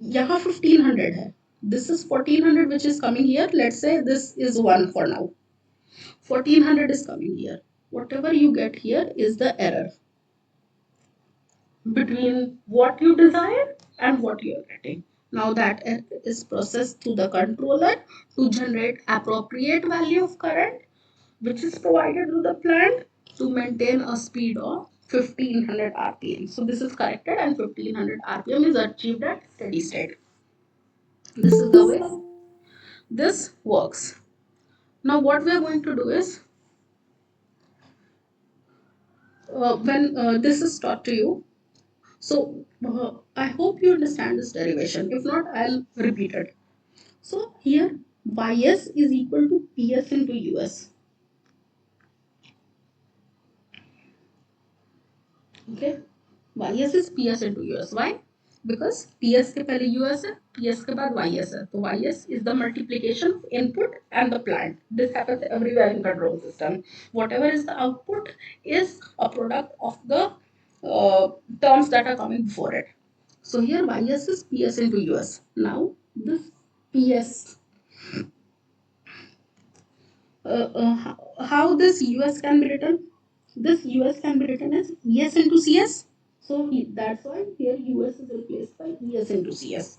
यहाँ 1500 है. This is 1400 which is coming here. Let's say this is 1 for now. 1400 is coming here. Whatever you get here is the error between what you desire and what you are getting. Now that error is processed to the controller to generate appropriate value of current, which is provided to the plant to maintain a speed of 1500 rpm. So this is corrected and 1500 rpm is achieved at steady state. This is the way this works. Now what we are going to do is, when this is taught to you, so I hope you understand this derivation. If not, I'll repeat it. So here YS is equal to PS into US. Okay, YS is PS into US. Why? Because PS के पहले US है, PS के बाद YS है. तो YS is the multiplication of input and the plant. This happens everywhere in control system. Whatever is the output is a product of the terms that are coming before it. So here YS is PS into US. Now this PS. How this US can be written? This US can be written as ES into CS. So that's why here US is replaced by ES into CS.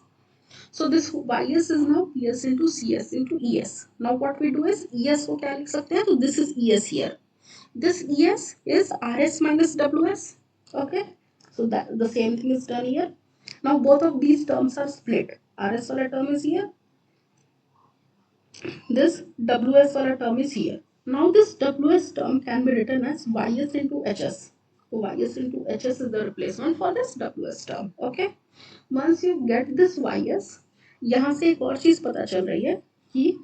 So this YS is now PS into CS into ES. Now what we do is ES को क्या लिख सकते हैं? So this is ES here. This ES is RS minus WS. Okay. So that the same thing is done here. Now both of these terms are split. RS वाला term is here. This WS वाला term is here. Now this WS term can be written as YS into HS. So YS into HS is the replacement for this WS term. Okay. Once you get this YS, यहाँ से एक और चीज पता चल रही है कि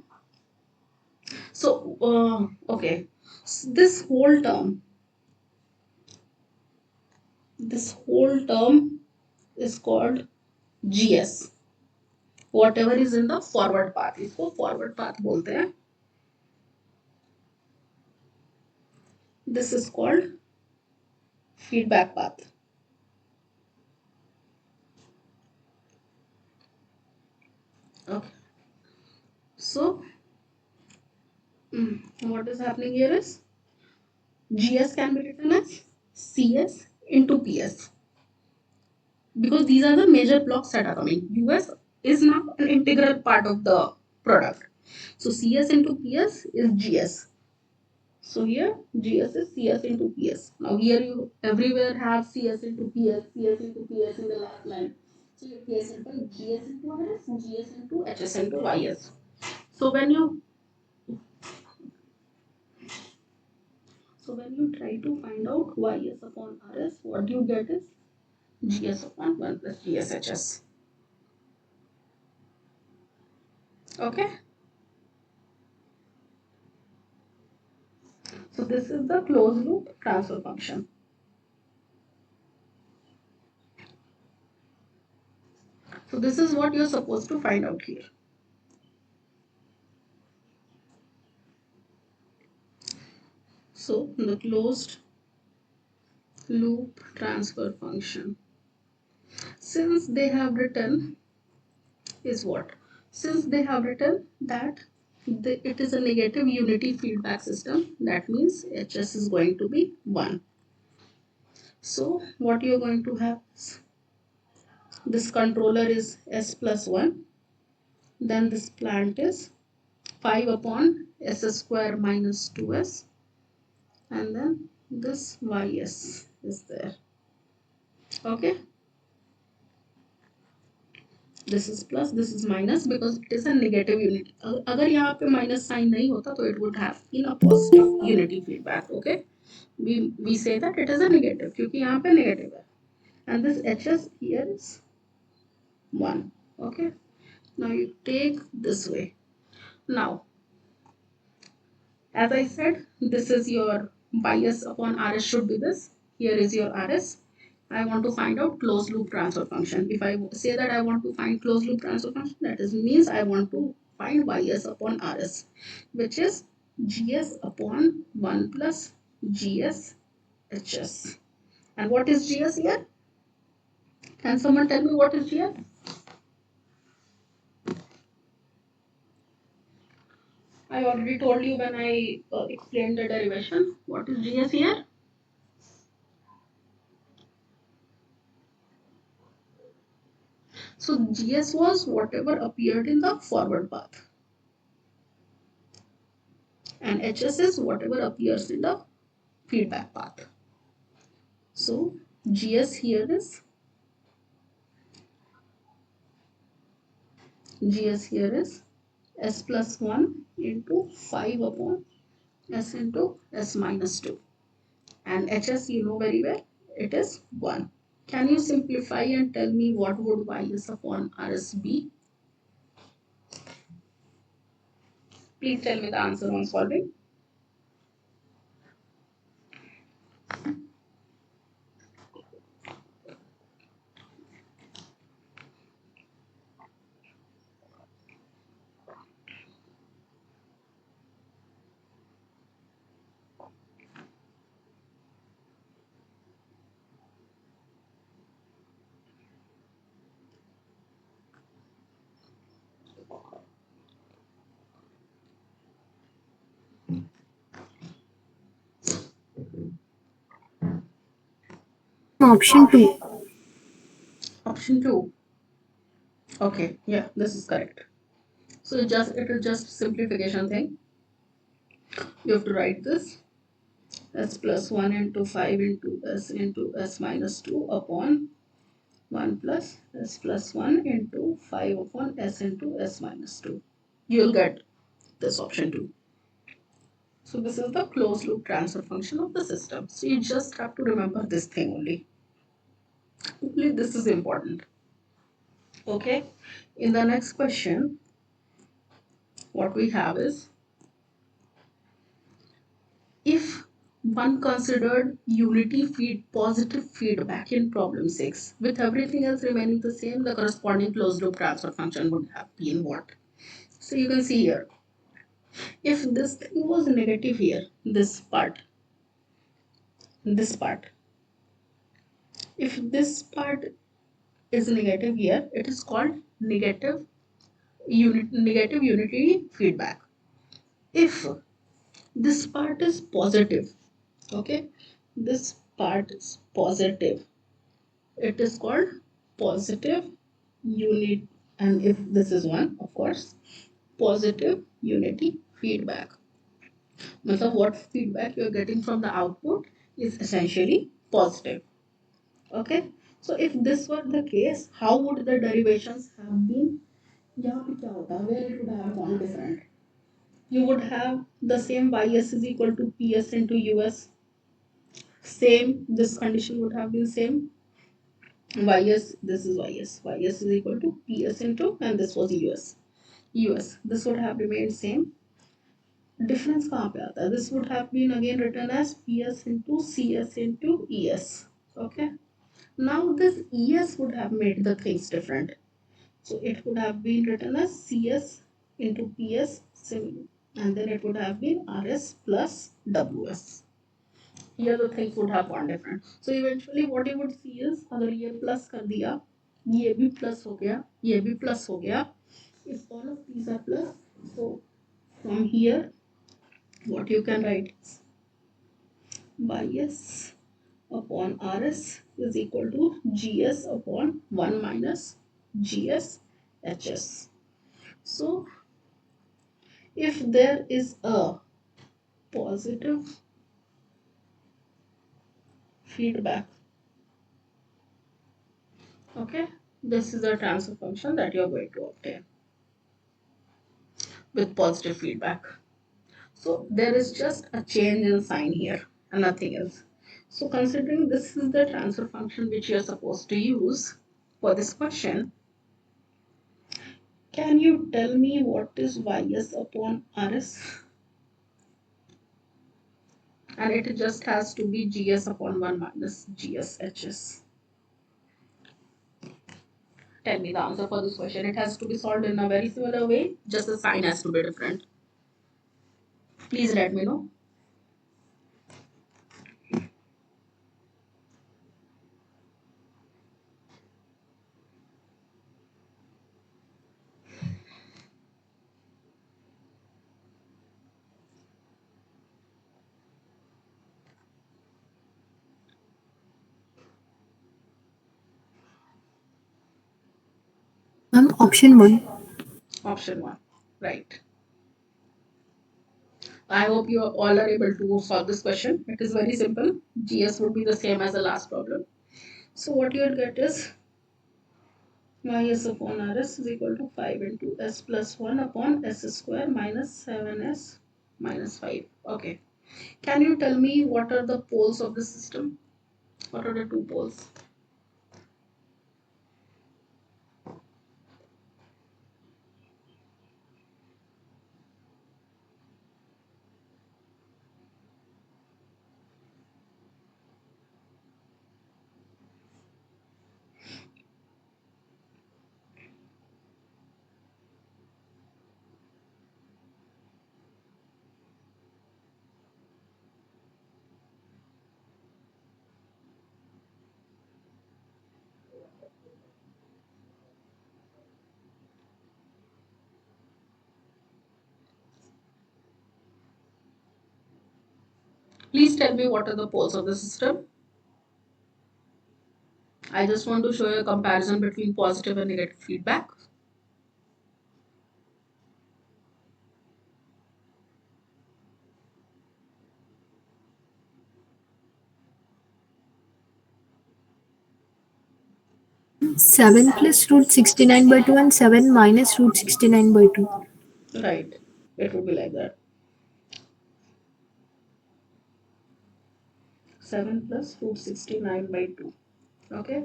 okay, this whole term is called GS. Whatever is in the forward path, इसको forward path बोलते हैं. This is called feedback path. Okay. So what is happening here is GS can be written as CS into PS because these are the major blocks that are coming. US is now an integral part of the product. So CS into PS is GS. So here GS is CS into PS. Now here you everywhere have CS into PS, CS into PS in the last line. So you PS into GS into RS, GS into HS into YS. So when you try to find out YS upon RS, what you get is GS upon 1 plus GSHS. Okay. So this is the closed loop transfer function. So this is what you're supposed to find out here. So the closed loop transfer function. Since they have written is what? Since they have written that it is a negative unity feedback system, that means HS is going to be 1. So what you're going to have is this controller is S plus 1. Then this plant is 5 upon S square minus 2S. And then this YS is there. Okay. This is plus, this is minus because it is a negative unity. अगर यहाँ पे minus sign नहीं होता तो it would have in a positive unity feedback. Okay. We say that it is a negative क्योंकि यहाँ पे negative है. And this HS here is 1. Okay. Now you take this way. Now, as I said, this is your bias upon RS should be this. Here is your RS. I want to find out closed loop transfer function. If I say that I want to find closed loop transfer function, that is means I want to find YS upon RS, which is GS upon 1 plus GS HS. And what is GS here? Can someone tell me what is GS? I already told you when I explained the derivation. What is GS here? So GS was whatever appeared in the forward path. And HS is whatever appears in the feedback path. So GS here is S plus 1 into 5 upon S into S minus 2. And HS you know very well, it is 1. Can you simplify and tell me what would YS upon RS be? Please tell me the answer on solving. Option 2. Option 2. Okay, yeah, this is correct. So it is just simplification thing. You have to write this s plus 1 into 5 into s minus 2 upon 1 plus s plus 1 into 5 upon s into s minus 2. You'll get this option 2. So this is the closed loop transfer function of the system. So you just have to remember this thing only. Only this is important. Okay. In the next question, what we have is, if one considered unity positive feedback in problem 6 with everything else remaining the same, the corresponding closed loop transfer function would have been what? So you can see here, if this thing was negative here, this part, if this part is negative here, it is called negative unity feedback. If this part is positive, okay, this part is positive, it is called positive unit. And if this is 1, of course, positive unity feedback. Matlab, what feedback you are getting from the output is essentially positive. Okay, so if this were the case, how would the derivations have been? यहाँ पे क्या होता, where it would have gone different? You would have the same ys is equal to ps into us. Same, this condition would have been same. Ys, this is ys is equal to ps into, and this was us, this would have remained same. Difference कहाँ पे आता है? This would have been again written as ps into cs into es. Okay, now this es would have made the things different. So it would have been written as cs into ps, and then it would have been rs plus ws. Here the things would have gone different. So eventually what you would see is, अगर ये plus कर दिया, ये भी plus हो गया, ये भी plus हो गया, if all of these are plus, so from here what you can write is ys upon rs is equal to gs upon 1 minus gs hs. So if there is a positive feedback, okay, this is the transfer function that you're going to obtain with positive feedback. So there is just a change in sign here and nothing else. So considering this is the transfer function which you are supposed to use for this question, can you tell me what is ys upon rs? And it just has to be gs upon 1 minus gs hs. Tell me the answer for this question. It has to be solved in a very similar way, just the sign has to be different. Please let me know. Option 1. Option 1, right. I hope you all are able to solve this question. It is very simple. GS would be the same as the last problem. So what you'll get is ys upon rs is equal to 5 into s plus 1 upon s square minus 7s minus 5. Okay. Can you tell me what are the poles of the system? What are the two poles? Please tell me what are the poles of the system. I just want to show you a comparison between positive and negative feedback. Seven plus root 69 by 2 and 7 minus root 69 by 2. Right. It would be like that. 7 plus root 69 by 2. Okay.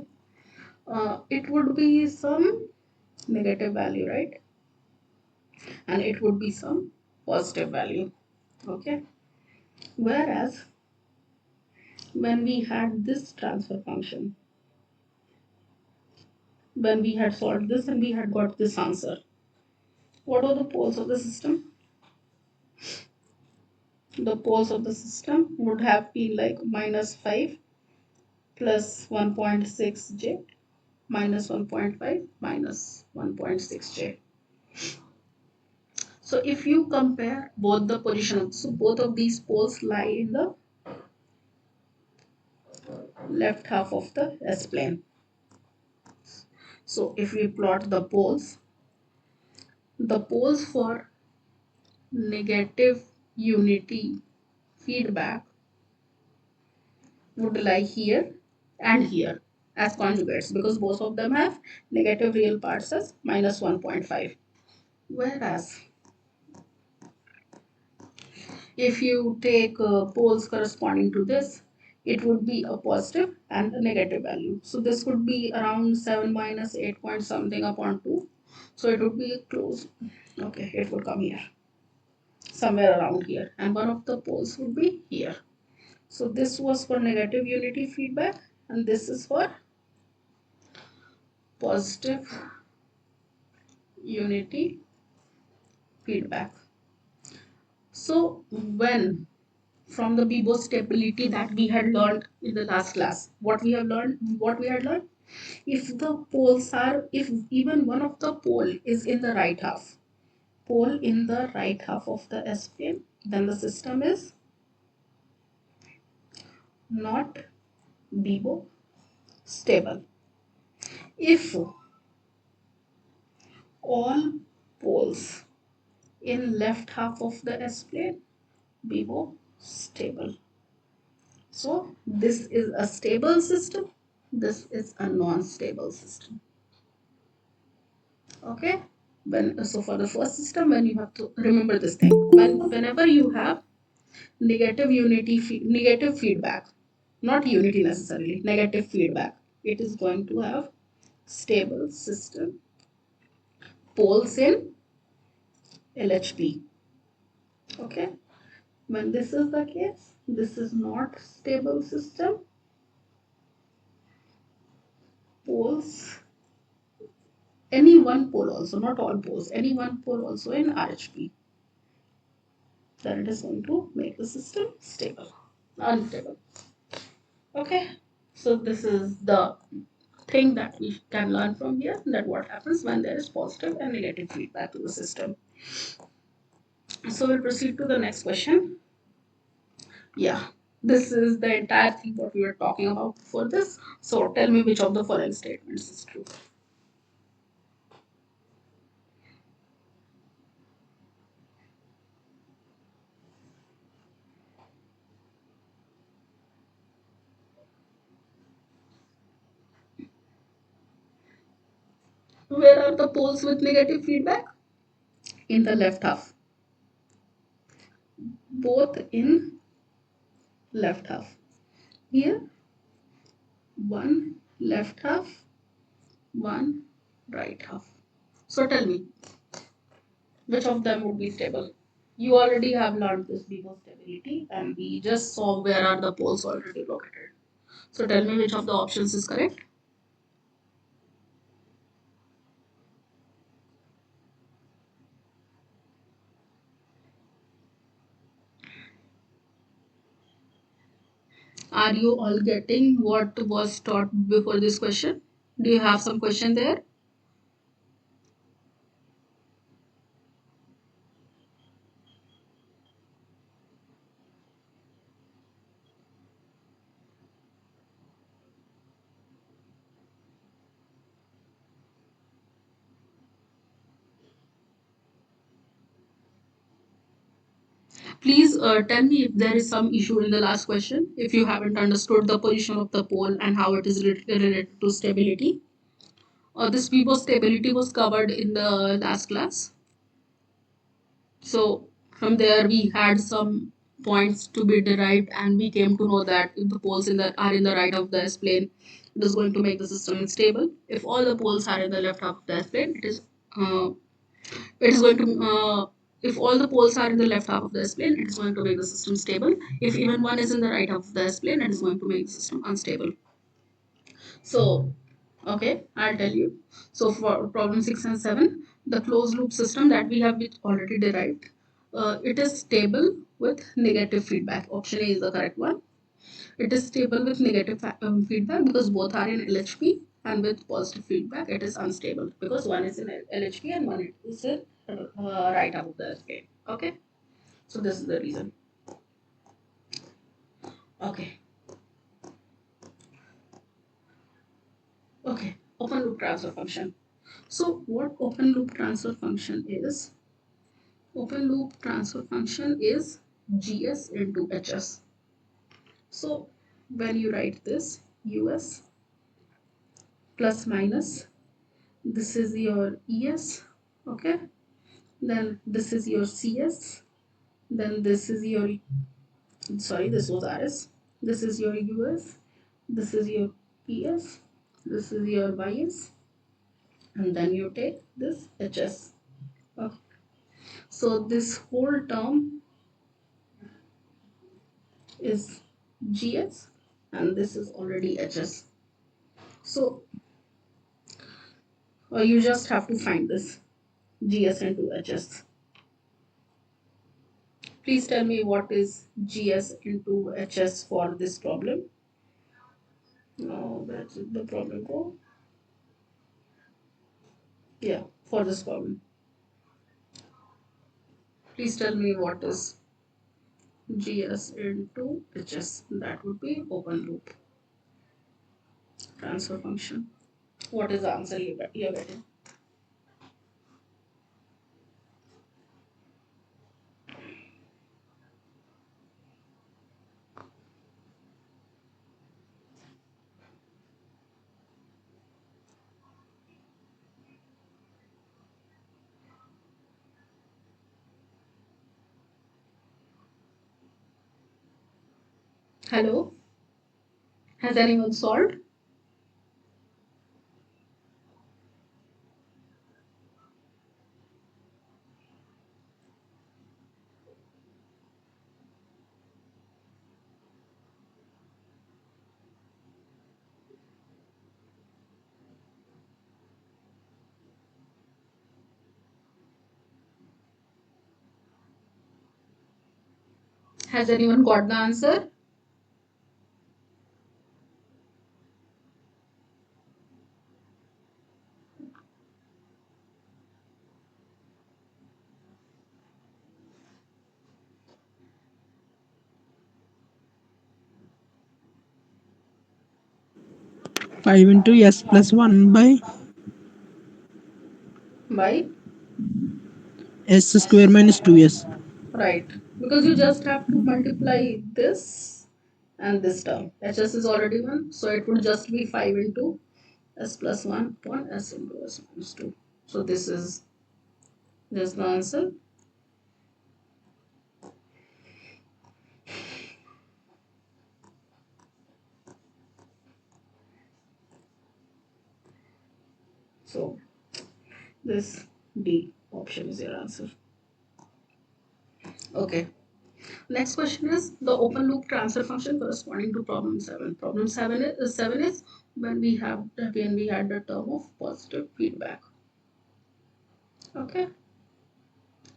It would be some negative value, right? And it would be some positive value. Okay. Whereas when we had this transfer function, when we had solved this and we had got this answer, what are the poles of the system? The poles of the system would have been like minus 5 plus 1.6j minus 1.5 minus 1.6j. So if you compare both the positions, so both of these poles lie in the left half of the S-plane. So if we plot the poles for negative unity feedback would lie here and here as conjugates because both of them have negative real parts as minus 1.5. Whereas if you take poles corresponding to this, it would be a positive and a negative value. So this would be around 7 minus 8 point something upon 2. So it would be close. Okay, it would come here. Somewhere around here. And one of the poles would be here. So this was for negative unity feedback and this is for positive unity feedback. So when from the Bibo stability that we had learned in the last class, what we had learned, if the poles are, if even one of the pole is in the right half, pole in the right half of the S plane, then the system is not Bibo stable. If all poles in left half of the S plane, Bibo stable. So this is a stable system. This is a non-stable system. Okay. So for the first system, when you have to remember this thing, whenever you have negative feedback, not unity necessarily, negative feedback, it is going to have stable system poles in LHP. Okay. When this is the case, this is not stable system poles, any one pole also, not all poles, any one pole also in RHP, then it is going to make the system stable, unstable. Okay, so this is the thing that we can learn from here, that what happens when there is positive and negative feedback to the system. So we'll proceed to the next question. Yeah, this is the entire thing what we were talking about for this. So tell me which of the following statements is true. Where are the poles with negative feedback? In the left half. Both in left half. Here, one left half, one right half. So tell me, which of them would be stable? You already have learned this Bibo stability and we just saw where are the poles already located. So tell me which of the options is correct. Are you all getting what was taught before this question? Do you have some question there? Please tell me if there is some issue in the last question, if you haven't understood the position of the pole and how it is related to stability. This Vivo stability was covered in the last class. So from there we had some points to be derived, and we came to know that if the poles are in the right of the S plane, it is going to make the system stable. If all the poles are in the left of the S plane, uh, it is going to if all the poles are in the left half of the S plane, it is going to make the system stable. If even one is in the right half of the S plane, it is going to make the system unstable. So, okay, I'll tell you. So for problem 6 and 7, the closed loop system that we have already derived, it is stable with negative feedback. Option A is the correct one. It is stable with negative feedback because both are in LHP, and with positive feedback it is unstable because one is in LHP and one is in right half of the SK. Okay, so this is the reason. Okay, okay, open loop transfer function. So what open loop transfer function is? Open loop transfer function is GS into HS. So when you write this US plus minus, this is your ES, okay, then this is your CS, then this is your, sorry, this was RS, this is your US, this is your PS, this is your YS, and then you take this HS. Okay. So this whole term is GS, and this is already HS. So you just have to find this GS into HS. Please tell me what is GS into HS for this problem. No, that's the problem code. Yeah, for this problem. Please tell me what is GS into HS. That would be open loop transfer function. What is the answer you're getting? Hello? Has anyone solved? Has anyone got the answer? Five into S plus one by By? S square minus two S. Right. Because you just have to multiply this and this term. HS is already 1, so it would just be 5 into S plus 1 upon S into S minus 2. So this is the answer. So this D option is your answer. Okay. Next question is the open loop transfer function corresponding to problem 7. Problem 7 is when we had the term of positive feedback. Okay.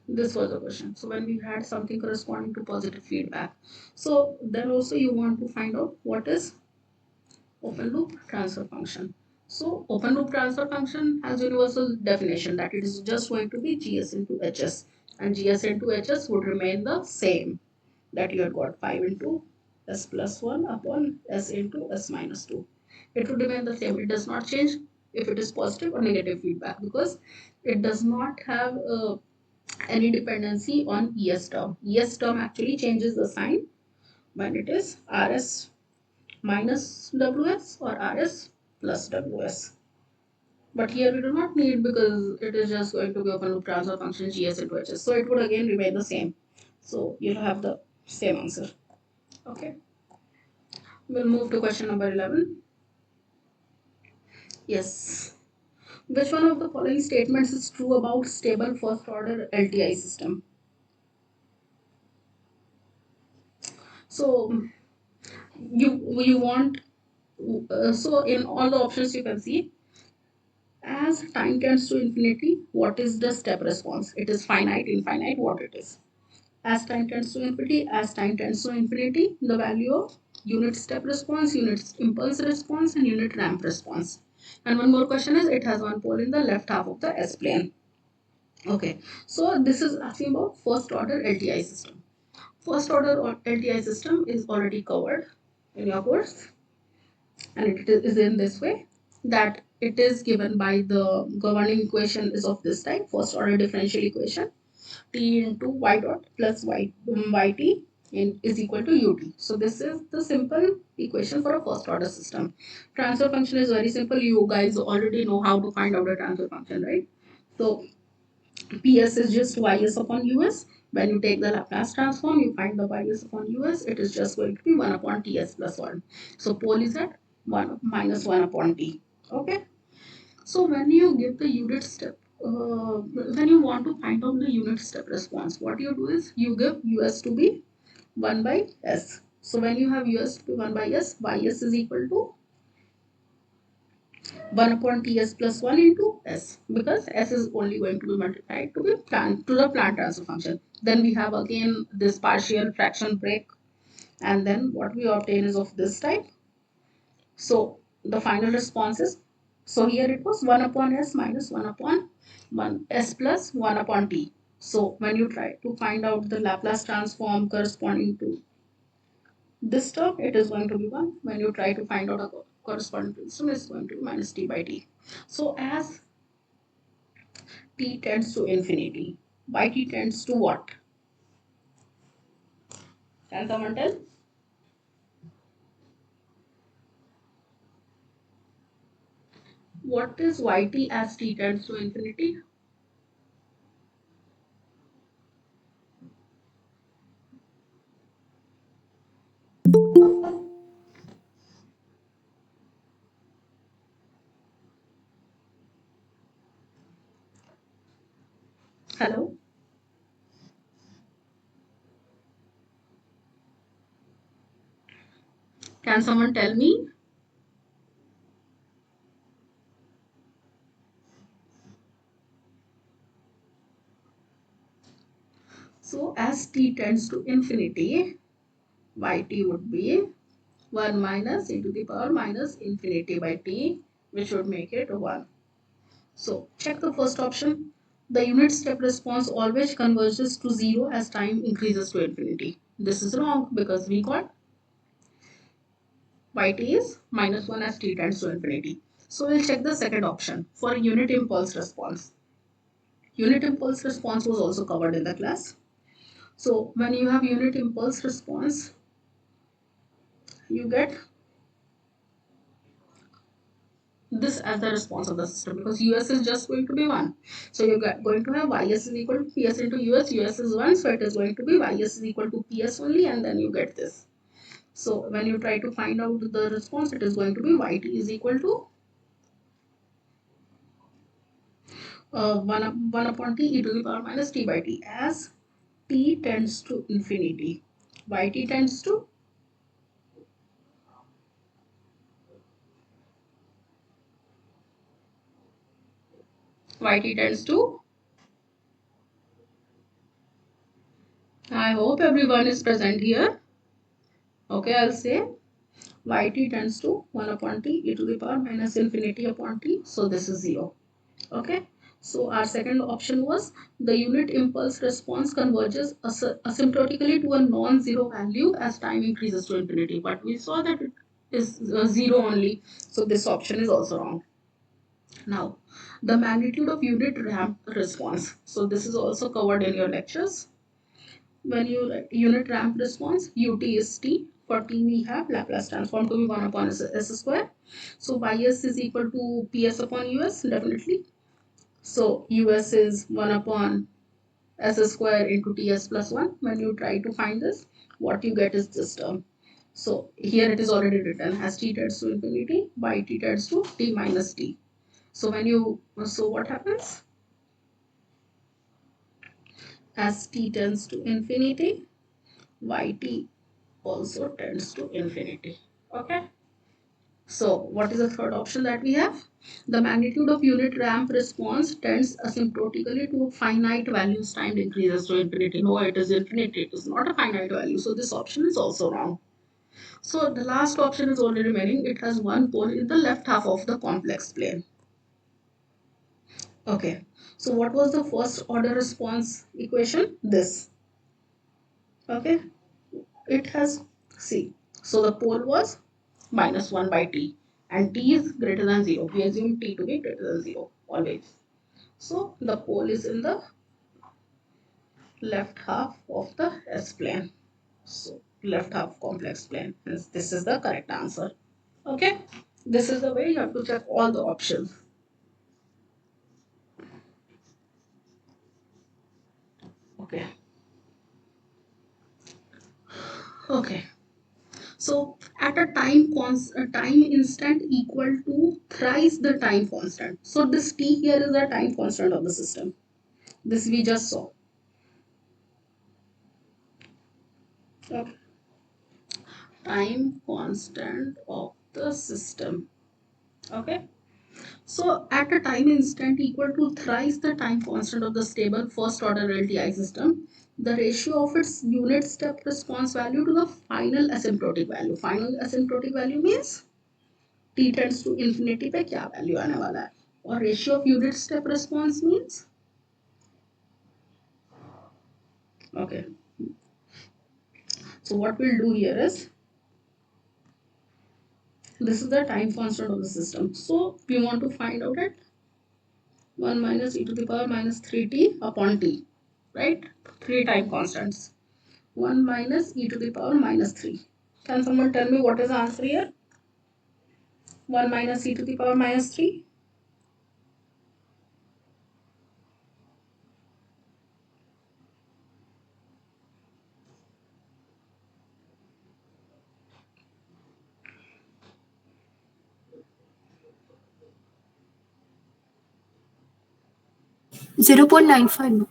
This was the question. So when we had something corresponding to positive feedback, so then also you want to find out what is open loop transfer function. So open loop transfer function has universal definition that it is just going to be GS into HS, and GS into HS would remain the same, that you have got 5 into S plus 1 upon S into S minus 2. It would remain the same. It does not change if it is positive or negative feedback because it does not have a any dependency on es term. Es term actually changes the sign when it is rs minus ws or rs plus ws. But here we do not need, because it is just going to be open loop transfer function gs into hs. So it would again remain the same. So you'll have the same answer. Okay. We'll move to question number 11. Yes. Which one of the following statements is true about stable first order LTI system? So you want so in all the options you can see, as time tends to infinity, what is the step response? It is finite, infinite, what it is. As time tends to infinity, the value of unit step response, unit impulse response, and unit ramp response. And one more question is, it has one pole in the left half of the S plane. Okay, so this is asking about first order LTI system. First order LTI system is already covered in your course, and it is in this way, that it is given by the governing equation is of this type: first order differential equation, t into y dot plus yt is equal to ut. So this is the simple equation for a first order system. Transfer function is very simple. You guys already know how to find out a transfer function, right? So ps is just ys upon us. When you take the Laplace transform, you find the ys upon us. It is just going to be 1 upon ts plus 1. So pole is at 1 minus 1 upon t. Okay. So when you give the unit step, when you want to find out the unit step response, what you do is you give us to be 1 by s. So when you have us to be 1 by s, ys is equal to 1 upon ts plus 1 into s, because s is only going to be multiplied to the plant transfer function. Then we have again this partial fraction break, and then what we obtain is of this type. So the final response is, so here it was 1 upon s minus 1 upon 1 s plus 1 upon t. So when you try to find out the Laplace transform corresponding to this term, it is going to be 1. When you try to find out a corresponding to this term, it's going to be minus t by t. So as t tends to infinity, yt tends to what? Can someone tell? What is yt as t tends to infinity? Hello? Can someone tell me? So as t tends to infinity, yt would be 1 minus e to the power minus infinity by t, which would make it 1. So check the first option. The unit step response always converges to 0 as time increases to infinity. This is wrong, because we got yt is minus 1 as t tends to infinity. So we'll check the second option for unit impulse response. Unit impulse response was also covered in the class. So when you have unit impulse response, you get this as the response of the system, because us is just going to be 1. So you're going to have ys is equal to ps into us is 1, so it is going to be ys is equal to ps only, and then you get this. So when you try to find out the response, it is going to be yt is equal to 1 upon t e to the power minus t by t. As t tends to infinity, yt tends to yt tends to I hope everyone is present here. Okay, I'll say yt tends to 1 upon t e to the power minus infinity upon t. So this is 0. Okay. So our second option was the unit impulse response converges asymptotically to a non-zero value as time increases to infinity. But we saw that it is 0 only. So this option is also wrong. Now, the magnitude of unit ramp response. So this is also covered in your lectures. When you write unit ramp response, ut is t. For t we have Laplace transform to be 1 upon s square. So ys is equal to ps upon us, definitely. So us is 1 upon s square into ts plus 1. When you try to find this, what you get is this term. So here it is already written as t tends to infinity by t tends to t minus t. So what happens? As t tends to infinity, yt also tends to infinity. Okay. So what is the third option that we have? The magnitude of unit ramp response tends asymptotically to finite values time increases to infinity. No, it is infinity. It is not a finite value. So this option is also wrong. So the last option is only remaining. It has one pole in the left half of the complex plane. Okay. So what was the first order response equation? This. Okay. It has C. So the pole was minus 1 by t, and t is greater than 0. We assume t to be greater than 0 always. So the pole is in the left half of the S plane. So left half complex plane. Hence this is the correct answer. Okay. This is the way you have to check all the options. Okay. Okay. So at a time instant equal to thrice the time constant. So this t here is the time constant of the system. This we just saw. Okay. Time constant of the system. Okay. So at a time instant equal to thrice the time constant of the stable first order LTI system, the ratio of its unit step response value to the final asymptotic value. Final asymptotic value means t tends to infinity पे क्या value आने वाला है, और ratio of unit step response means okay. So what we'll do here is this is the time constant of the system. So we want to find out it 1 minus e to the power minus 3t upon t, right? 3 time constants. 1 minus e to the power minus 3. Can someone tell me what is the answer here? 1 minus e to the power minus 3. 0.95.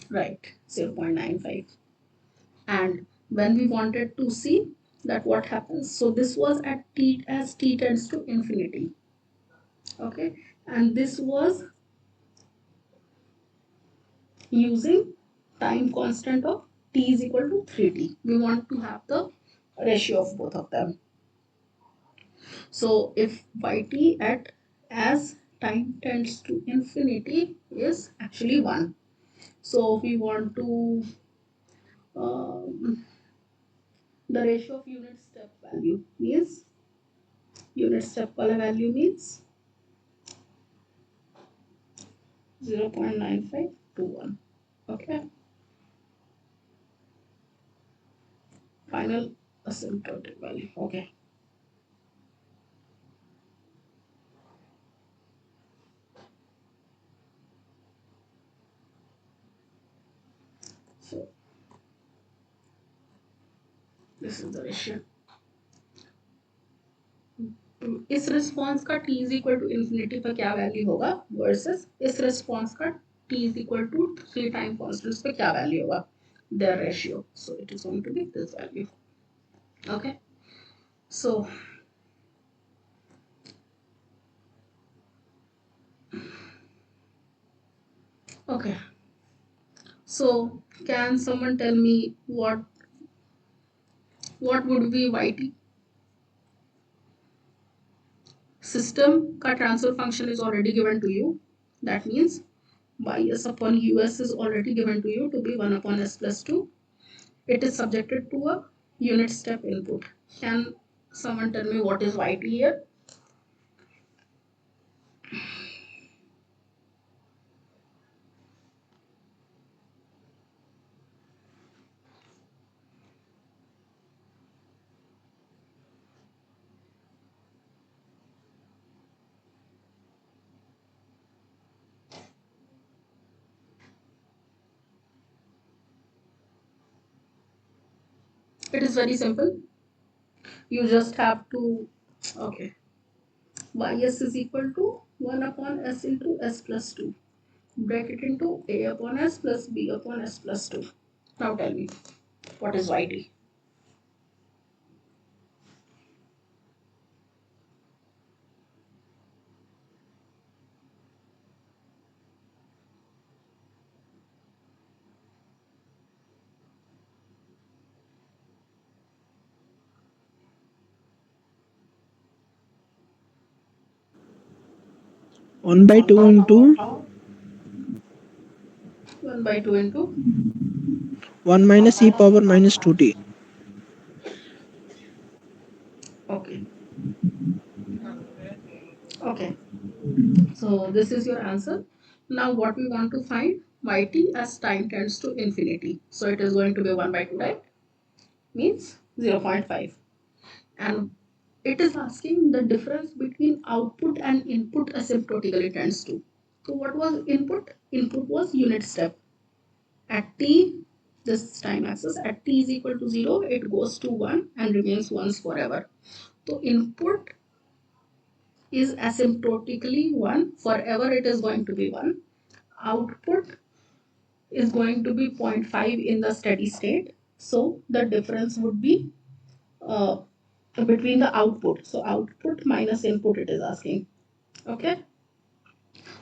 Right, 0.95. And when we wanted to see that what happens, so this was at t as t tends to infinity. Okay, and this was using time constant of t is equal to 3t. We want to have the ratio of both of them. So if yt at as time tends to infinity is actually 1. So we want to the ratio of unit step value means unit step value means 0.95 to 1. Okay. Final asymptotic value. Okay. So this is the ratio. इस response का t is equal to infinity पर क्या value होगा versus इस response का t is equal to 3 time constants पे क्या value होगा their ratio. So it is going to be this value. Okay. So okay. So can someone tell me what would be yt? System का transfer function is already given to you. That means ys upon us is already given to you to be 1 upon s plus 2. It is subjected to a unit step input. Can someone tell me what is yt here? It is very simple. You just have to, okay, ys is equal to 1 upon s into s plus 2. Break it into a upon s plus b upon s plus 2. Now tell me, what is yt? 1 by 2 into 1 by 2 into 1 minus e power minus 2t. okay. Okay, so this is your answer. Now what we want to find, yt as time tends to infinity. So it is going to be 1 by 2, right? Means 0.5. And it is asking the difference between output and input asymptotically tends to. So what was input? Input was unit step. At t, this time axis, at t is equal to 0, it goes to 1 and remains 1s forever. So input is asymptotically 1, forever it is going to be 1. Output is going to be 0.5 in the steady state. So the difference would be uh, between the output. So output minus input it is asking. Okay.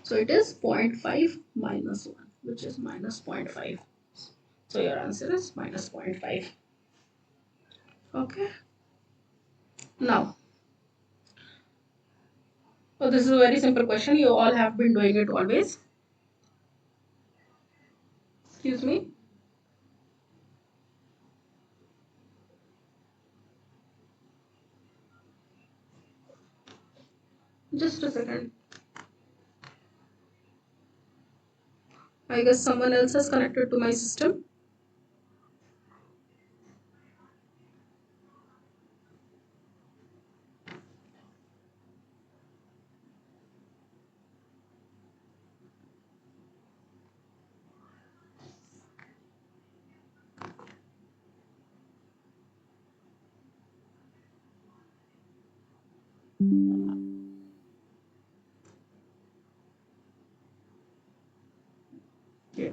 So it is 0.5 minus 1, which is minus 0.5. So your answer is minus 0.5. Okay. Now, so this is a very simple question. You all have been doing it always. Excuse me. Just a second. I guess someone else has connected to my system. Yeah.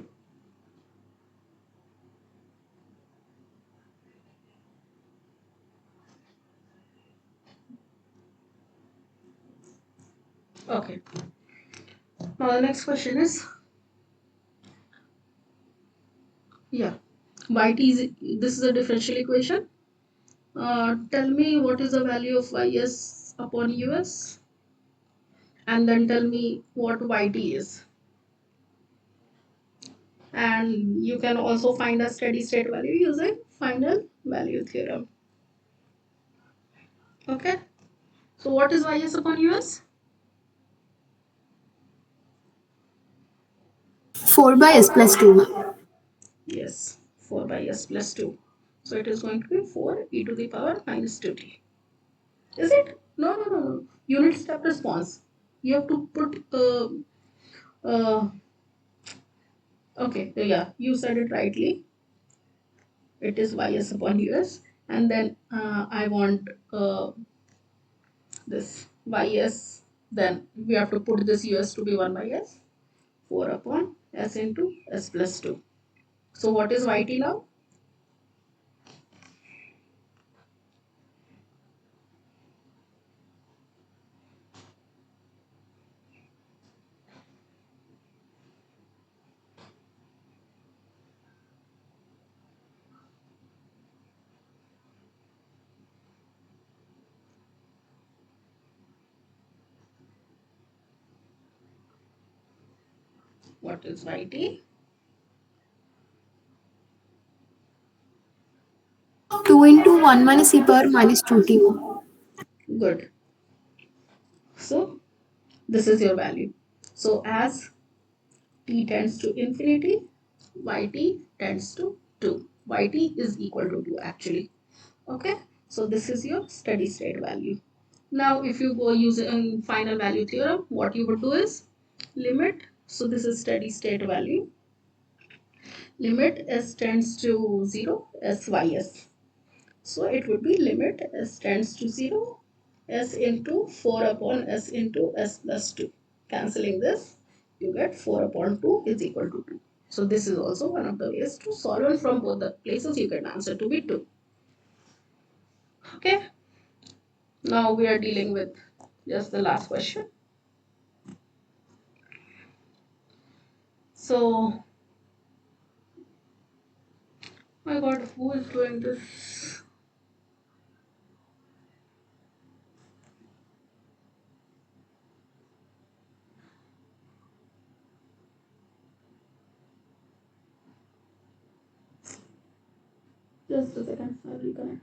Okay. Now the next question is, yeah, yt is, this is a differential equation. Tell me what is the value of ys upon us, and then tell me what yt is. And you can also find a steady state value using final value theorem. Okay. So what is ys upon us? 4 by s plus 2. Yes, 4 by s plus 2. So it is going to be 4 e to the power minus 2t. Is it? No, no, no, no. Unit step response. You have to put, uh, okay, so yeah, you said it rightly. It is ys upon us. And then I want this ys. Then we have to put this us to be 1 by s. 4 upon s into s plus 2. So what is yt now? What is yt? 2 into 1 minus e power minus 2t. Good. So this is your value. So as t tends to infinity, yt tends to 2. Yt is equal to 2 actually. Okay. So this is your steady state value. Now if you go using final value theorem, what you would do is limit. So this is steady state value. Limit s tends to 0, s ys. So it would be limit s tends to 0, s into 4 upon s into s plus 2. Cancelling this, you get 4 upon 2 is equal to 2. So this is also one of the ways to solve, and from both the places you get answer to be 2. Okay. Now we are dealing with just the last question. So, my god, who is doing this? Just a second, I'll reconnect.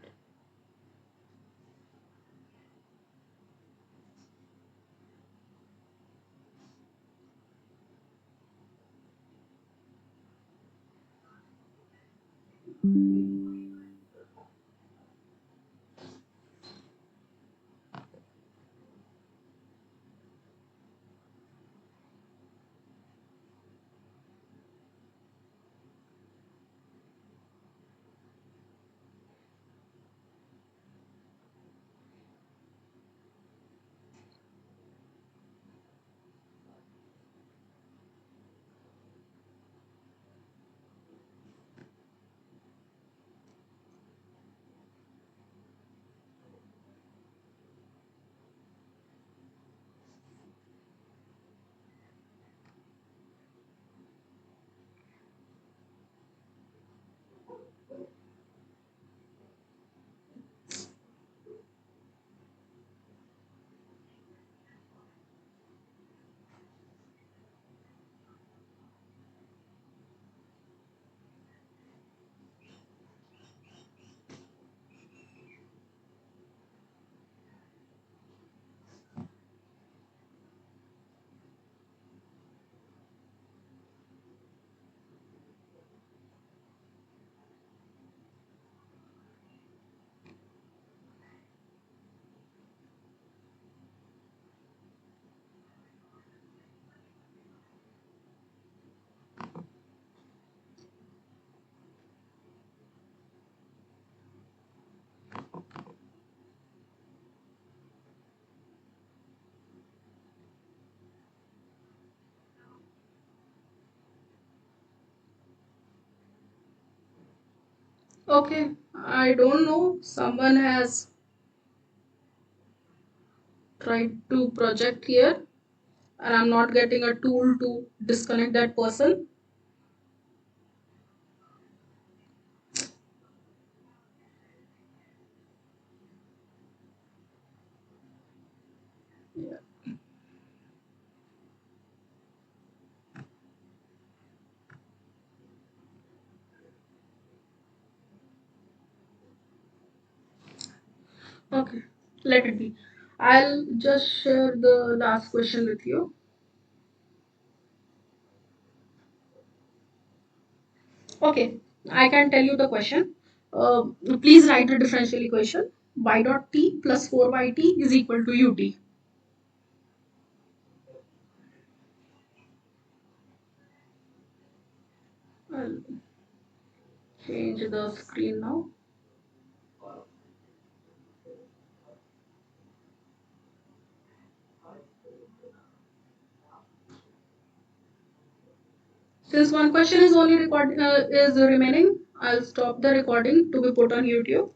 Okay, I don't know. Someone has tried to project here, and I'm not getting a tool to disconnect that person. Yeah. Okay, let it be. I'll just share the last question with you. Okay, I can tell you the question. Uh, Please write the differential equation. Y dot t plus 4yt is equal to ut. I'll change the screen now. Since one question is only is remaining, I'll stop the recording to be put on YouTube,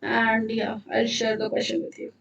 and yeah, I'll share the question with you.